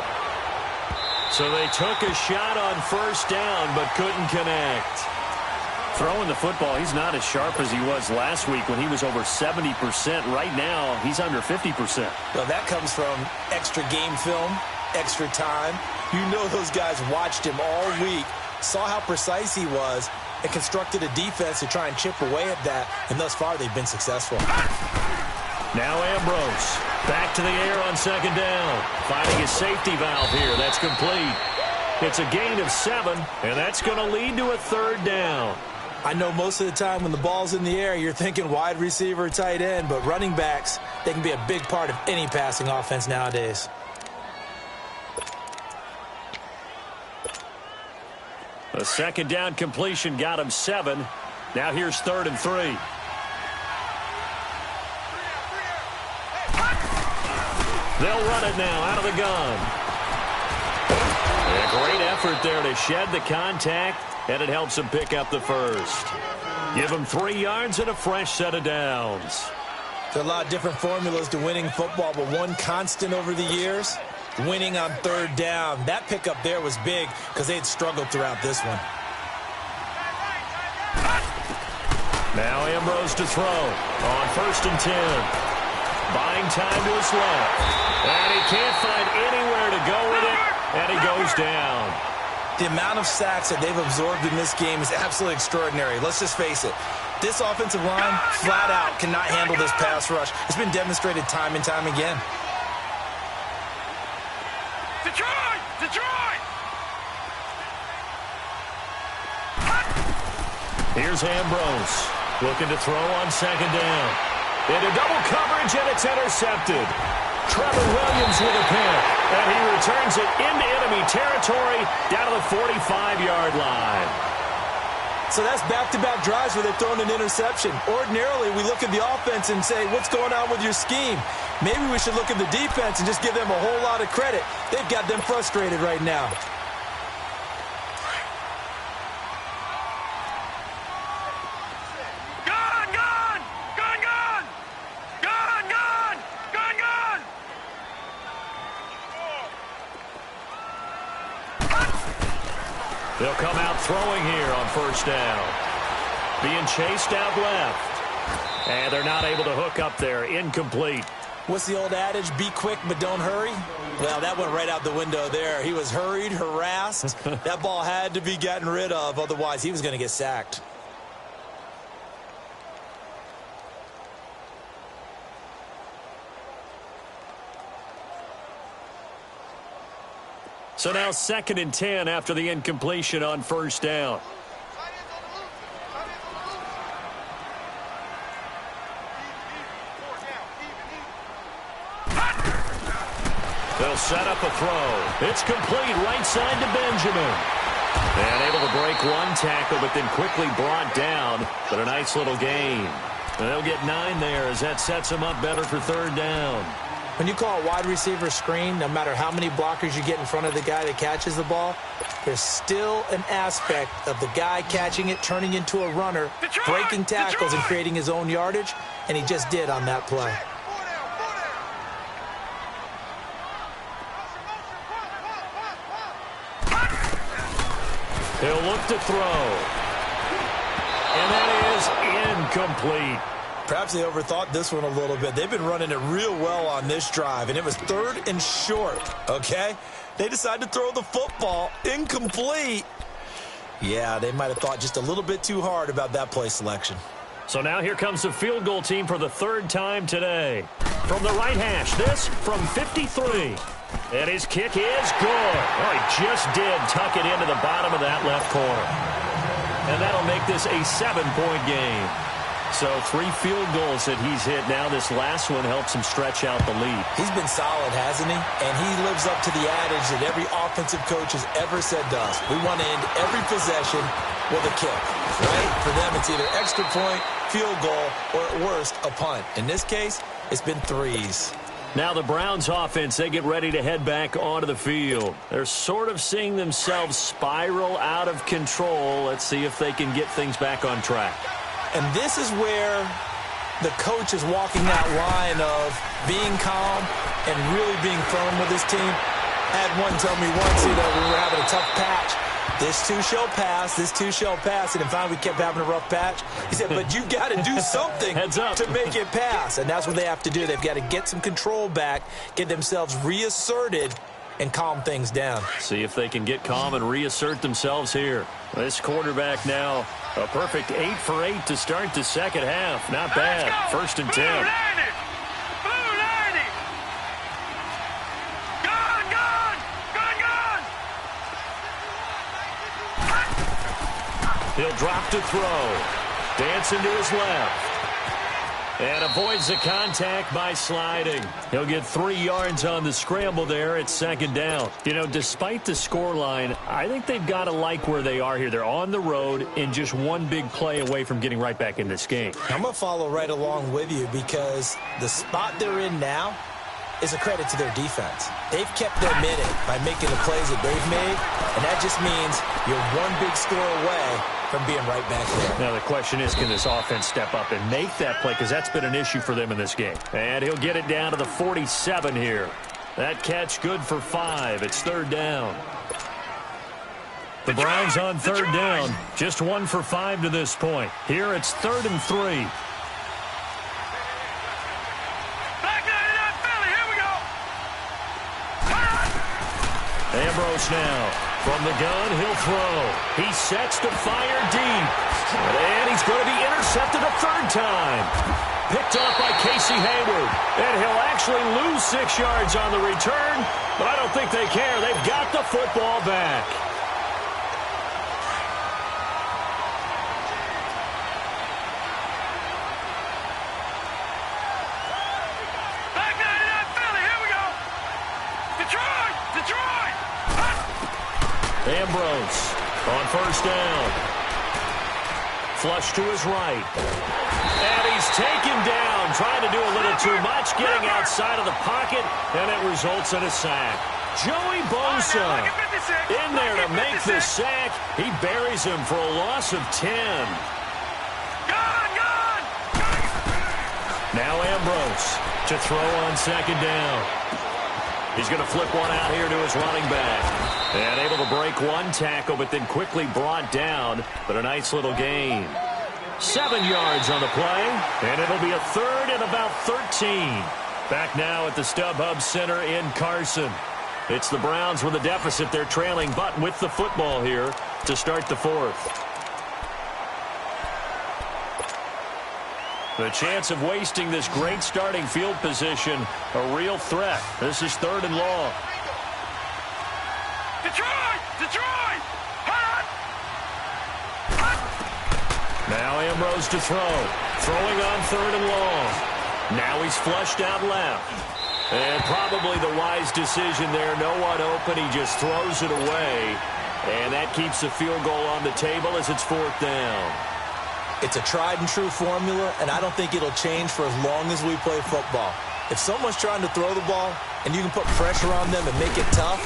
So they took a shot on first down, but couldn't connect. Throwing the football, he's not as sharp as he was last week when he was over 70%. Right now, he's under 50%. Well, that comes from extra game film, extra time. You know those guys watched him all week, saw how precise he was, and constructed a defense to try and chip away at that. And thus far, they've been successful. Now Ambrose back to the air on 2nd down. Finding his safety valve here. That's complete. It's a gain of 7, and that's going to lead to a 3rd down. I know most of the time when the ball's in the air, you're thinking wide receiver, tight end, but running backs, they can be a big part of any passing offense nowadays. A 2nd down completion got him 7. Now here's 3rd and 3. They'll run it now out of the gun. A great effort there to shed the contact, and it helps him pick up the first. Give him 3 yards and a fresh set of downs. There are a lot of different formulas to winning football, but one constant over the years, winning on 3rd down. That pickup there was big because they had struggled throughout this one. Now Ambrose to throw on 1st and 10. Buying time to his left. And he can't find anywhere to go with it, and he goes down. The amount of sacks that they've absorbed in this game is absolutely extraordinary. Let's just face it. This offensive line, flat out, cannot handle this pass rush. It's been demonstrated time and time again. Detroit! Detroit! Here's Ambrose looking to throw on 2nd down. Into double coverage, and it's intercepted. Trevor Williams with a pick, and he returns it into enemy territory down to the 45-yard line. So that's back-to-back drives where they've thrown an interception. Ordinarily, we look at the offense and say, what's going on with your scheme? Maybe we should look at the defense and just give them a whole lot of credit. They've got them frustrated right now. They'll come out throwing here on first down. Being chased out left. And they're not able to hook up there. Incomplete. What's the old adage? Be quick, but don't hurry? Well, that went right out the window there. He was hurried, harassed. That ball had to be gotten rid of. Otherwise, he was going to get sacked. So now 2nd and 10 after the incompletion on first down. They'll set up a throw. It's complete right side to Benjamin. And able to break one tackle, but then quickly brought down. But a nice little gain. And they'll get 9 there as that sets them up better for 3rd down. When you call a wide receiver screen, no matter how many blockers you get in front of the guy that catches the ball, there's still an aspect of the guy catching it, turning into a runner, breaking tackles and creating his own yardage, and he just did on that play. He'll look to throw. And that is incomplete. Perhaps they overthought this one a little bit. They've been running it real well on this drive, and it was 3rd and short, okay? They decided to throw the football incomplete. Yeah, they might have thought just a little bit too hard about that play selection. So now here comes the field goal team for the 3rd time today. From the right hash, this from 53. And his kick is good. Oh, he just did tuck it into the bottom of that left corner. And that'll make this a 7-point game. So 3 field goals that he's hit now. This last one helps him stretch out the lead. He's been solid, hasn't he? And he lives up to the adage that every offensive coach has ever said to us. We want to end every possession with a kick, right? For them, it's either extra point, field goal, or at worst, a punt. In this case, it's been 3s. Now the Browns offense, they get ready to head back onto the field. They're sort of seeing themselves spiral out of control. Let's see if they can get things back on track. And this is where the coach is walking that line of being calm and really being firm with his team. I had one tell me once, we were having a tough patch. This too shall pass, this too shall pass. And finally we kept having a rough patch. He said, but you got to do something to make it pass. And that's what they have to do. They've got to get some control back, get themselves reasserted, and calm things down. See if they can get calm and reassert themselves here. This quarterback now, a perfect 8 for 8 to start the second half. Not bad. 1st and 10. He'll drop to throw. Dancing to his left. And avoids the contact by sliding. He'll get 3 yards on the scramble there at 2nd down. You know, despite the scoreline, I think they've got to like where they are here. They're on the road and just one big play away from getting right back in this game. I'm going to follow right along with you because the spot they're in now is a credit to their defense. They've kept them in it by making the plays that they've made, and that just means you're one big score away from being right back there. Now the question is, can this offense step up and make that play? Because that's been an issue for them in this game. And he'll get it down to the 47 here. That catch good for 5. It's 3rd down. The Browns on 3rd down. Just 1 for 5 to this point. Here it's 3rd and 3. Ambrose now. From the gun, he'll throw. He sets to fire deep. And he's going to be intercepted a 3rd time. Picked off by Casey Hayward. And he'll actually lose 6 yards on the return. But I don't think they care. They've got the football back. Ambrose on 1st down. Flush to his right. And he's taken down, trying to do a little too much, getting outside of the pocket, and it results in a sack. Joey Bosa in there to make the sack. He buries him for a loss of 10. Now Ambrose to throw on second down. He's going to flip one out here to his running back. And able to break one tackle, but then quickly brought down. But a nice little gain. 7 yards on the play, and it'll be a third and about 13. Back now at the StubHub Center in Carson. It's the Browns with a deficit. They're trailing, but with the football here to start the fourth. The chance of wasting this great starting field position, a real threat. This is 3rd and long. Detroit! Detroit! Hot! Now Ambrose to throw. Throwing on 3rd and long. Now he's flushed out left. And probably the wise decision there. No one open. He just throws it away. And that keeps the field goal on the table as it's 4th down. It's a tried-and-true formula, and I don't think it'll change for as long as we play football. If someone's trying to throw the ball and you can put pressure on them and make it tough,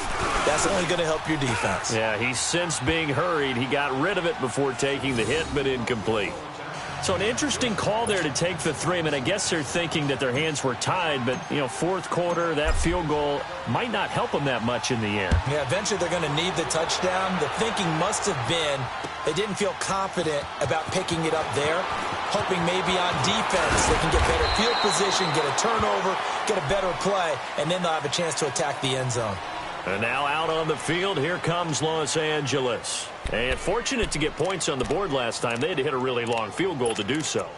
that's only going to help your defense. Yeah, he's since being hurried. He got rid of it before taking the hit, but incomplete. So an interesting call there to take the 3. I mean, I guess they're thinking that their hands were tied, but, you know, 4th quarter, that field goal might not help them that much in the end. Yeah, eventually they're going to need the touchdown. The thinking must have been they didn't feel confident about picking it up there, hoping maybe on defense they can get better field position, get a turnover, get a better play, and then they'll have a chance to attack the end zone. And now out on the field, here comes Los Angeles. And fortunate to get points on the board last time. They had to hit a really long field goal to do so.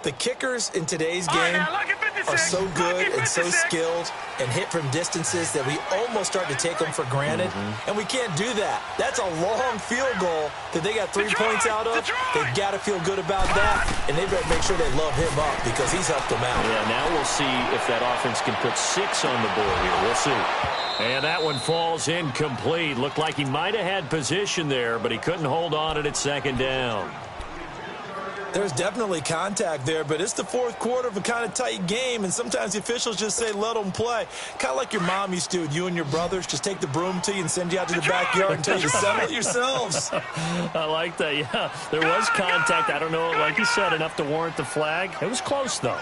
The kickers in today's game are so good and so skilled and hit from distances that we almost start to take them for granted. And we can't do that. That's a long field goal that they got 3 points out of. They've got to feel good about that, and they better make sure they love him up because he's helped them out. Yeah, now we'll see if that offense can put 6 on the board here. We'll see. And that one falls incomplete. Looked like he might have had position there, but he couldn't hold on it at 2nd down. There's definitely contact there, but it's the 4th quarter of a kind of tight game, and sometimes the officials just say, let them play. Kind of like your mom used to with you and your brothers. Just take the broom to you and send you out to the backyard and tell you to settle it yourselves. I like that, yeah. There was contact. I don't know, like you said, enough to warrant the flag. It was close, though.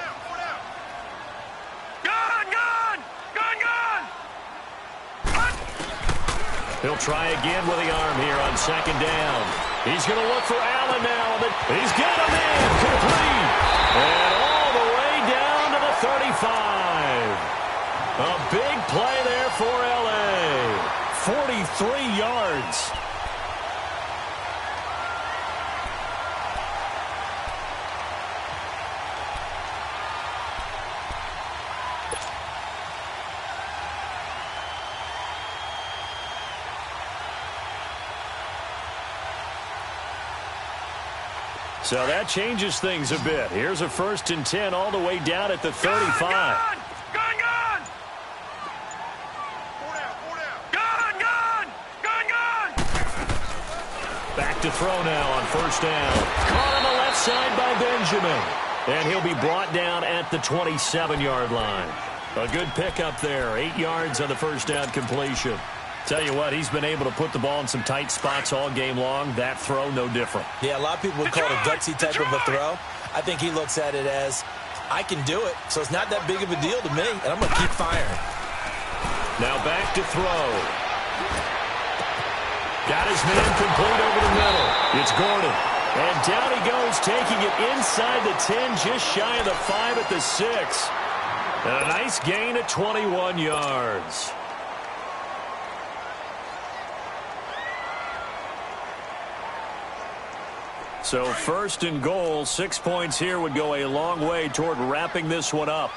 He'll try again with the arm here on 2nd down. He's going to look for Allen now, but he's got him in, complete. And all the way down to the 35. A big play there for L.A. 43 yards. So that changes things a bit. Here's a 1st and 10 all the way down at the 35. Gone! Back to throw now on 1st down. Caught on the left side by Benjamin. And he'll be brought down at the 27-yard line. A good pickup there. 8 yards on the 1st down completion. Tell you what, he's been able to put the ball in some tight spots all game long. That throw, no different. Yeah, a lot of people would call it a gutsy type of a throw. I think he looks at it as, I can do it, so it's not that big of a deal to me, and I'm going to keep firing. Now back to throw. Got his man complete over the middle. It's Gordon. And down he goes, taking it inside the 10, just shy of the 5 at the 6. And a nice gain at 21 yards. So 1st and goal, 6 points here would go a long way toward wrapping this one up.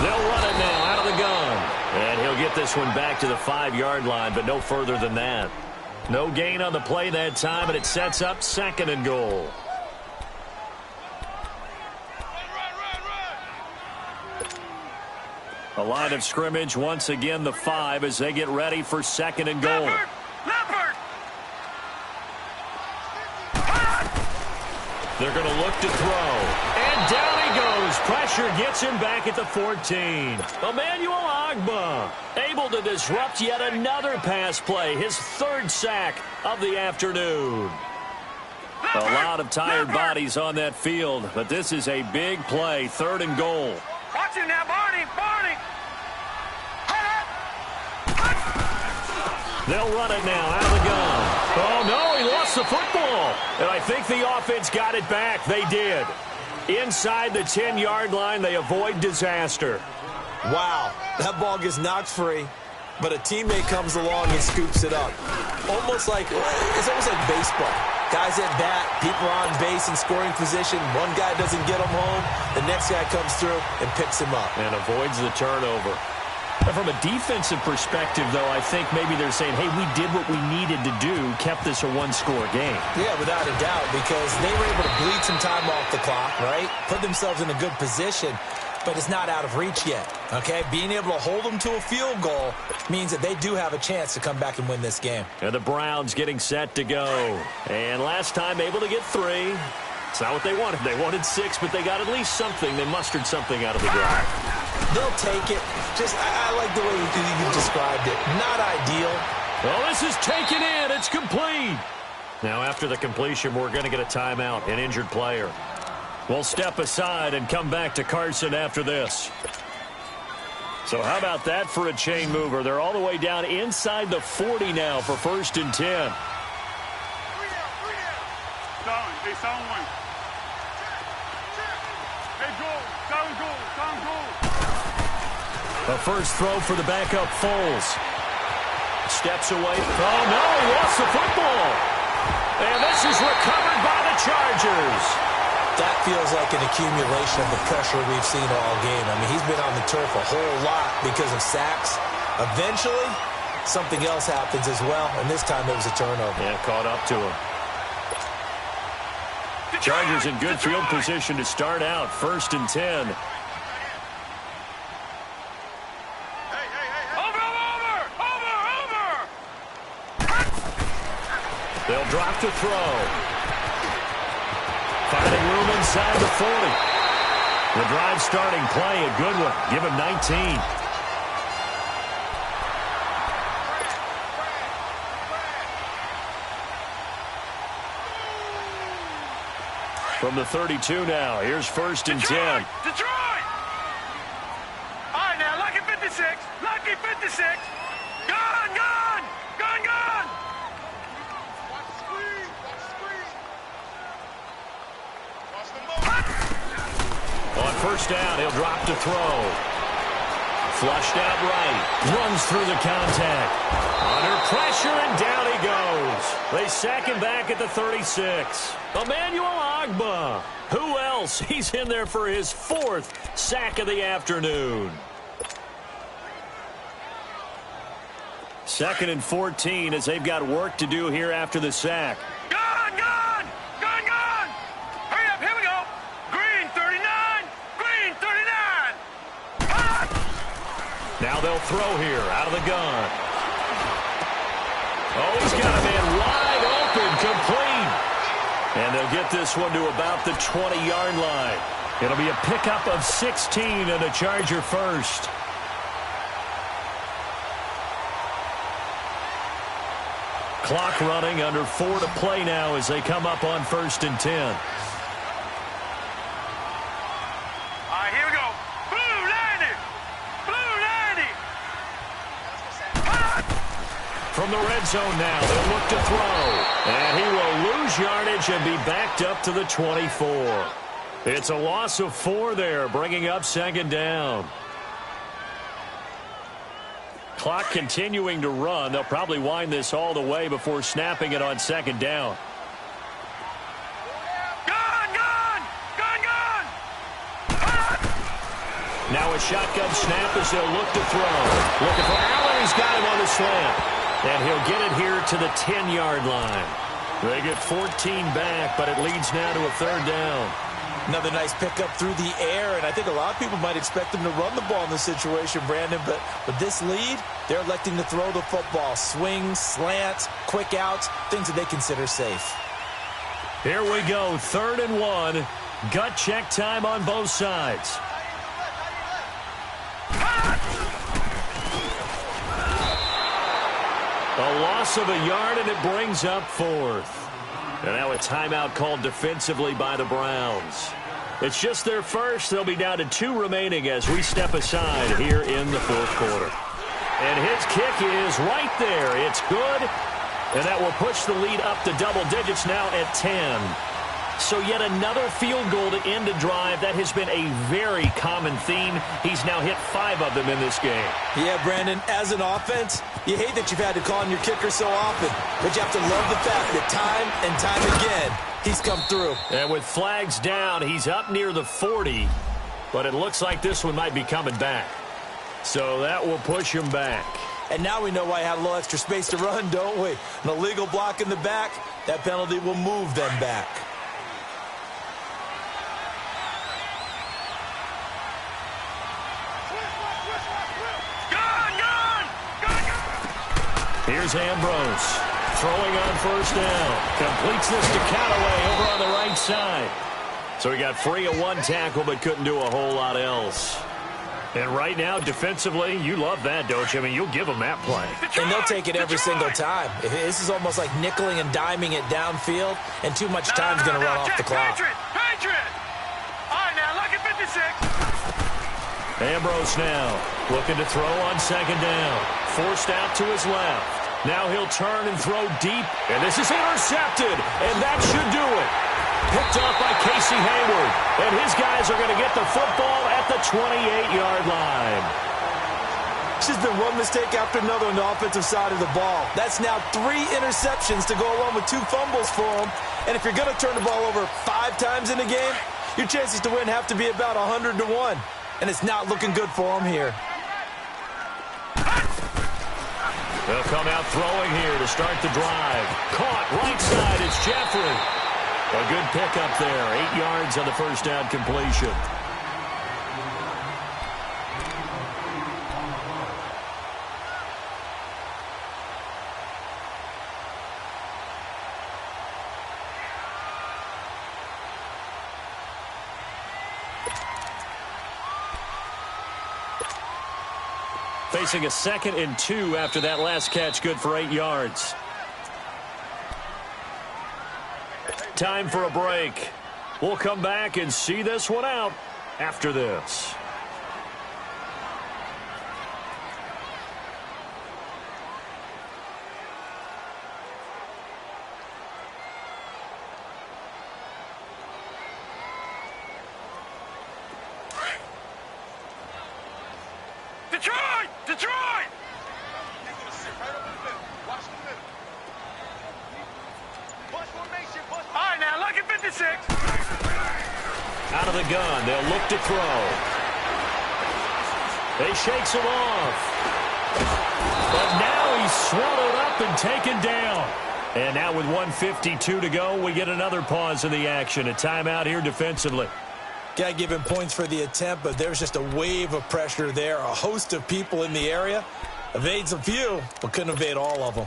They'll run it now out of the gun. And he'll get this one back to the 5-yard line, but no further than that. No gain on the play that time, and it sets up 2nd and goal. A line of scrimmage, once again the 5 as they get ready for 2nd and goal. Leopard! They're going to look to throw. And down he goes. Pressure gets him back at the 14. Emmanuel Ogbah able to disrupt yet another pass play. His third sack of the afternoon. A lot of tired bodies on that field, but this is a big play. 3rd and goal. Watch him now, Barney. They'll run it now out of the gun. Oh, no, he lost the football. And I think the offense got it back. They did. Inside the 10-yard line, they avoid disaster. Wow, that ball gets knocked free, but a teammate comes along and scoops it up. It's almost like baseball. Guys at bat, people on base in scoring position. One guy doesn't get him home. The next guy comes through and picks him up. And avoids the turnover. And from a defensive perspective, though, I think maybe they're saying, hey, we did what we needed to do, kept this a one-score game. Yeah, without a doubt, because they were able to bleed some time off the clock, right? Put themselves in a good position, but it's not out of reach yet, okay? Being able to hold them to a field goal means that they do have a chance to come back and win this game. And the Browns getting set to go. And last time able to get 3. It's not what they wanted. They wanted 6, but they got at least something. They mustered something out of the drive. They'll take it. I like the way you described it. Not ideal. Well, this is taken in. It's complete. Now, after the completion, we're going to get a timeout, an injured player. We'll step aside and come back to Carson after this. So how about that for a chain mover? They're all the way down inside the 40 now for 1st and 10. A first throw for the backup Foles. Steps away. Oh, no, he lost the football. And this is recovered by the Chargers. That feels like an accumulation of the pressure we've seen all game. I mean, he's been on the turf a whole lot because of sacks. Eventually, something else happens as well, and this time it was a turnover. Yeah, caught up to him. Chargers in good field position to start out. 1st and 10. They'll drop to throw. Finding room inside the 40. The drive starting play, a good one. Give him 19. From the 32 now, here's 1st and 10. Detroit! All right, now, lucky 56. Lucky 56. Gone! On 1st down, he'll drop to throw. Flushed out right. Runs through the contact. Under pressure, and down he goes. They sack him back at the 36. Emmanuel Ogbah. Who else? He's in there for his 4th sack of the afternoon. 2nd and 14 as they've got work to do here after the sack. Hurry up, here we go. Green 39. Now they'll throw here out of the gun. Oh, he's got a man wide open, complete. And they'll get this one to about the 20-yard line. It'll be a pickup of 16 and a Charger first. Clock running, under 4 to play now as they come up on 1st and 10. All right, here we go. Blue 90. From the red zone now, they'll look to throw. And he will lose yardage and be backed up to the 24. It's a loss of 4 there, bringing up 2nd down. Clock continuing to run. They'll probably wind this all the way before snapping it on 2nd down. Now a shotgun snap as they'll look to throw. Looking for Allen. He's got him on the slant. And he'll get it here to the 10-yard line. They get 14 back, but it leads now to a 3rd down. Another nice pickup through the air, and I think a lot of people might expect them to run the ball in this situation, Brandon, but with this lead, they're electing to throw the football. Swings, slants, quick outs, things that they consider safe. Here we go, 3rd and 1. Gut check time on both sides. A loss of a yard, and it brings up 4th. And now a timeout called defensively by the Browns. It's just their first. They'll be down to 2 remaining as we step aside here in the 4th quarter. And his kick is right there. It's good. And that will push the lead up to double digits now at 10. So yet another field goal to end a drive. That has been a very common theme. He's now hit 5 of them in this game. Yeah, Brandon, as an offense, you hate that you've had to call on your kicker so often. But you have to love the fact that time and time again, he's come through. And with flags down, he's up near the 40. But it looks like this one might be coming back. So that will push him back. And now we know why he had a little extra space to run, don't we? An illegal block in the back, that penalty will move them back. Here's Ambrose, throwing on 1st down. Completes this to Callaway over on the right side. So he got free of 1 tackle, but couldn't do a whole lot else. And right now, defensively, you love that, don't you? I mean, you'll give them that play. And they'll take it every single time. This is almost like nickeling and diming it downfield, and too much time's going to run off the clock. Patriot! All right, now, look at 56. Ambrose now looking to throw on 2nd down. Forced out to his left. Now he'll turn and throw deep, and this is intercepted, and that should do it. Picked off by Casey Hayward, and his guys are going to get the football at the 28-yard line. It's just been one mistake after another on the offensive side of the ball. That's now 3 interceptions to go along with 2 fumbles for him. And if you're going to turn the ball over 5 times in a game, your chances to win have to be about 100 to 1. And it's not looking good for him here. They'll come out throwing here to start the drive. Caught right side. It's Jeffrey. A good pickup there. 8 yards on the 1st down completion. Facing a 2nd and 2 after that last catch, good for 8 yards. Time for a break. We'll come back and see this one out after this. Detroit! Detroit! All right, now, look at 56. Out of the gun, they'll look to throw. They shakes him off. But now he's swallowed up and taken down. And now with 1:52 to go, we get another pause in the action. A timeout here defensively. Got to give him points for the attempt, but there's just a wave of pressure there. A host of people in the area. Evades a few, but couldn't evade all of them.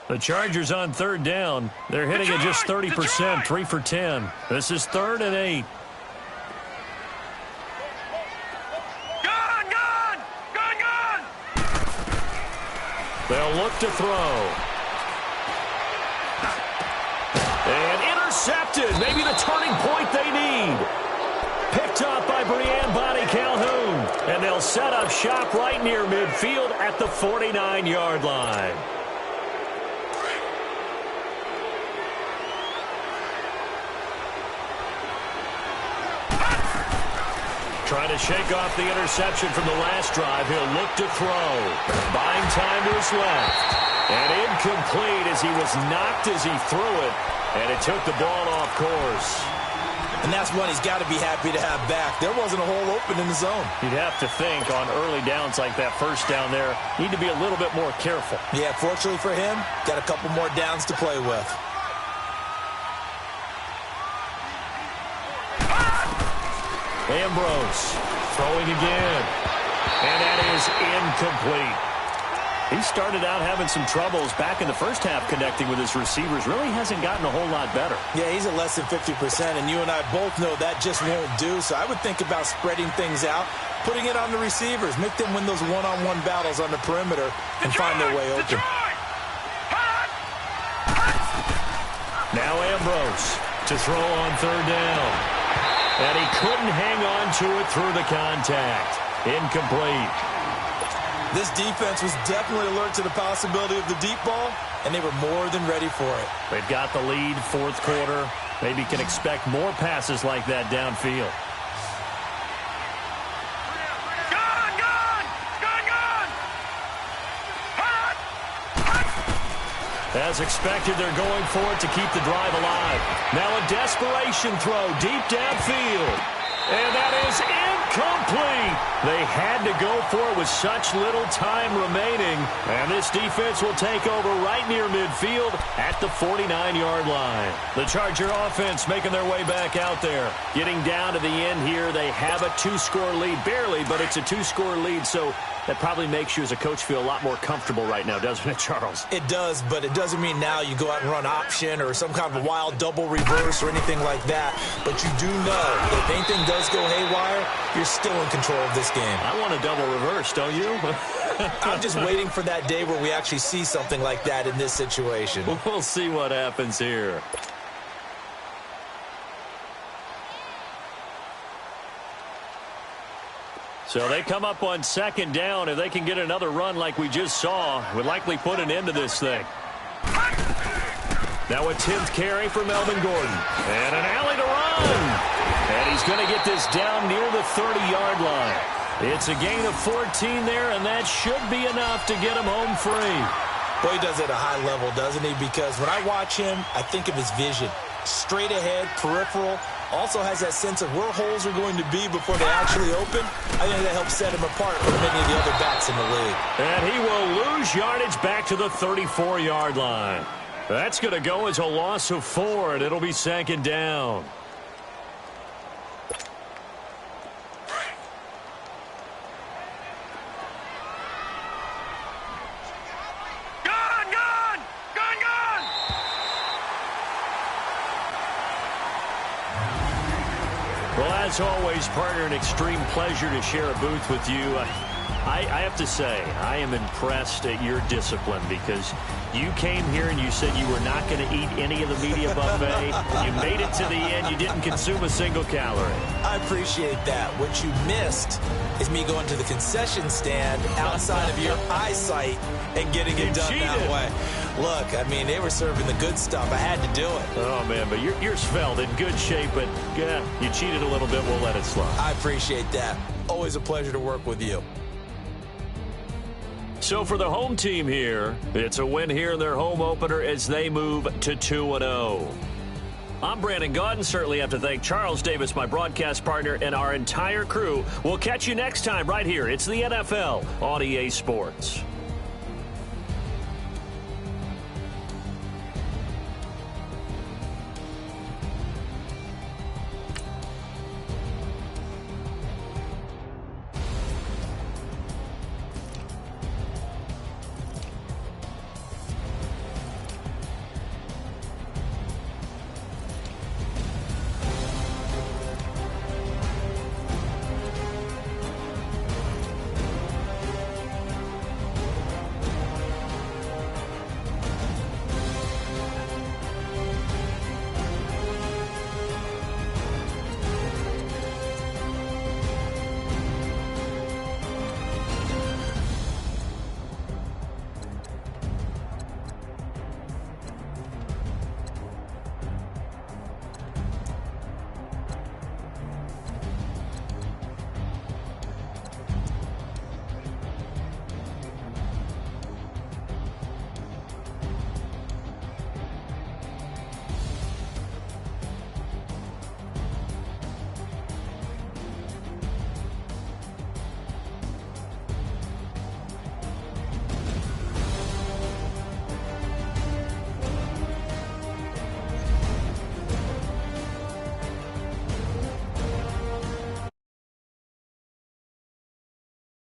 The Chargers on 3rd down. They're hitting at just 30%, 3 for 10. This is 3rd and 8. Gun! Gun! Gun! Gun! They'll look to throw. And intercepted. Maybe the turning point they need. Picked up by Brianne Body Calhoun. And they'll set up shop right near midfield at the 49-yard line. Trying to shake off the interception from the last drive. He'll look to throw. Buying time to his left. And incomplete as he was knocked as he threw it. And it took the ball off course. And that's one he's got to be happy to have back. There wasn't a hole open in the zone. You'd have to think on early downs like that 1st down there, need to be a little bit more careful. Yeah, fortunately for him, got a couple more downs to play with. Ambrose throwing again. And that is incomplete. He started out having some troubles back in the first half connecting with his receivers. Really hasn't gotten a whole lot better. Yeah, he's at less than 50%, and you and I both know that just won't do. So I would think about spreading things out, putting it on the receivers, make them win those one-on-one battles on the perimeter and find their way open. Now Ambrose to throw on third down. And he couldn't hang on to it through the contact. Incomplete. This defense was definitely alert to the possibility of the deep ball, and they were more than ready for it. They've got the lead, fourth quarter. Maybe can expect more passes like that downfield. As expected, they're going for it to keep the drive alive. Now a desperation throw deep downfield. And that is incomplete. They had to go for it with such little time remaining. And this defense will take over right near midfield at the 49-yard line. The Charger offense making their way back out there. Getting down to the end here, they have a two-score lead. Barely, but it's a two-score lead, so that probably makes you as a coach feel a lot more comfortable right now, doesn't it, Charles? It does, but it doesn't mean now you go out and run option or some kind of wild double reverse or anything like that. But you do know if anything does go haywire, you're still in control of this game. I want a double reverse, don't you? I'm just waiting for that day where we actually see something like that in this situation. We'll see what happens here. So they come up on second down. If they can get another run like we just saw, would likely put an end to this thing. Now a 10th carry for Melvin Gordon. And an alley to run. And he's going to get this down near the 30-yard line. It's a gain of 14 there, and that should be enough to get him home free. Boy, he does it at a high level, doesn't he? Because when I watch him, I think of his vision. Straight ahead, peripheral. Also has that sense of where holes are going to be before they actually open. I think that helps set him apart from many of the other backs in the league. And he will lose yardage back to the 34-yard line. That's going to go as a loss of 4, and it'll be second down. Well, as always, partner, an extreme pleasure to share a booth with you. I have to say, I am impressed at your discipline because you came here and you said you were not going to eat any of the media buffet. You made it to the end. You didn't consume a single calorie. I appreciate that. What you missed is me going to the concession stand outside of your eyesight and getting it done that way. Look, I mean, they were serving the good stuff. I had to do it. Oh, man, but you're svelte, in good shape, but you cheated a little bit. We'll let it slide. I appreciate that. Always a pleasure to work with you. So for the home team here, it's a win here in their home opener as they move to 2-0. I'm Brandon Gaudin. Certainly have to thank Charles Davis, my broadcast partner, and our entire crew. We'll catch you next time right here. It's the NFL on EA Sports.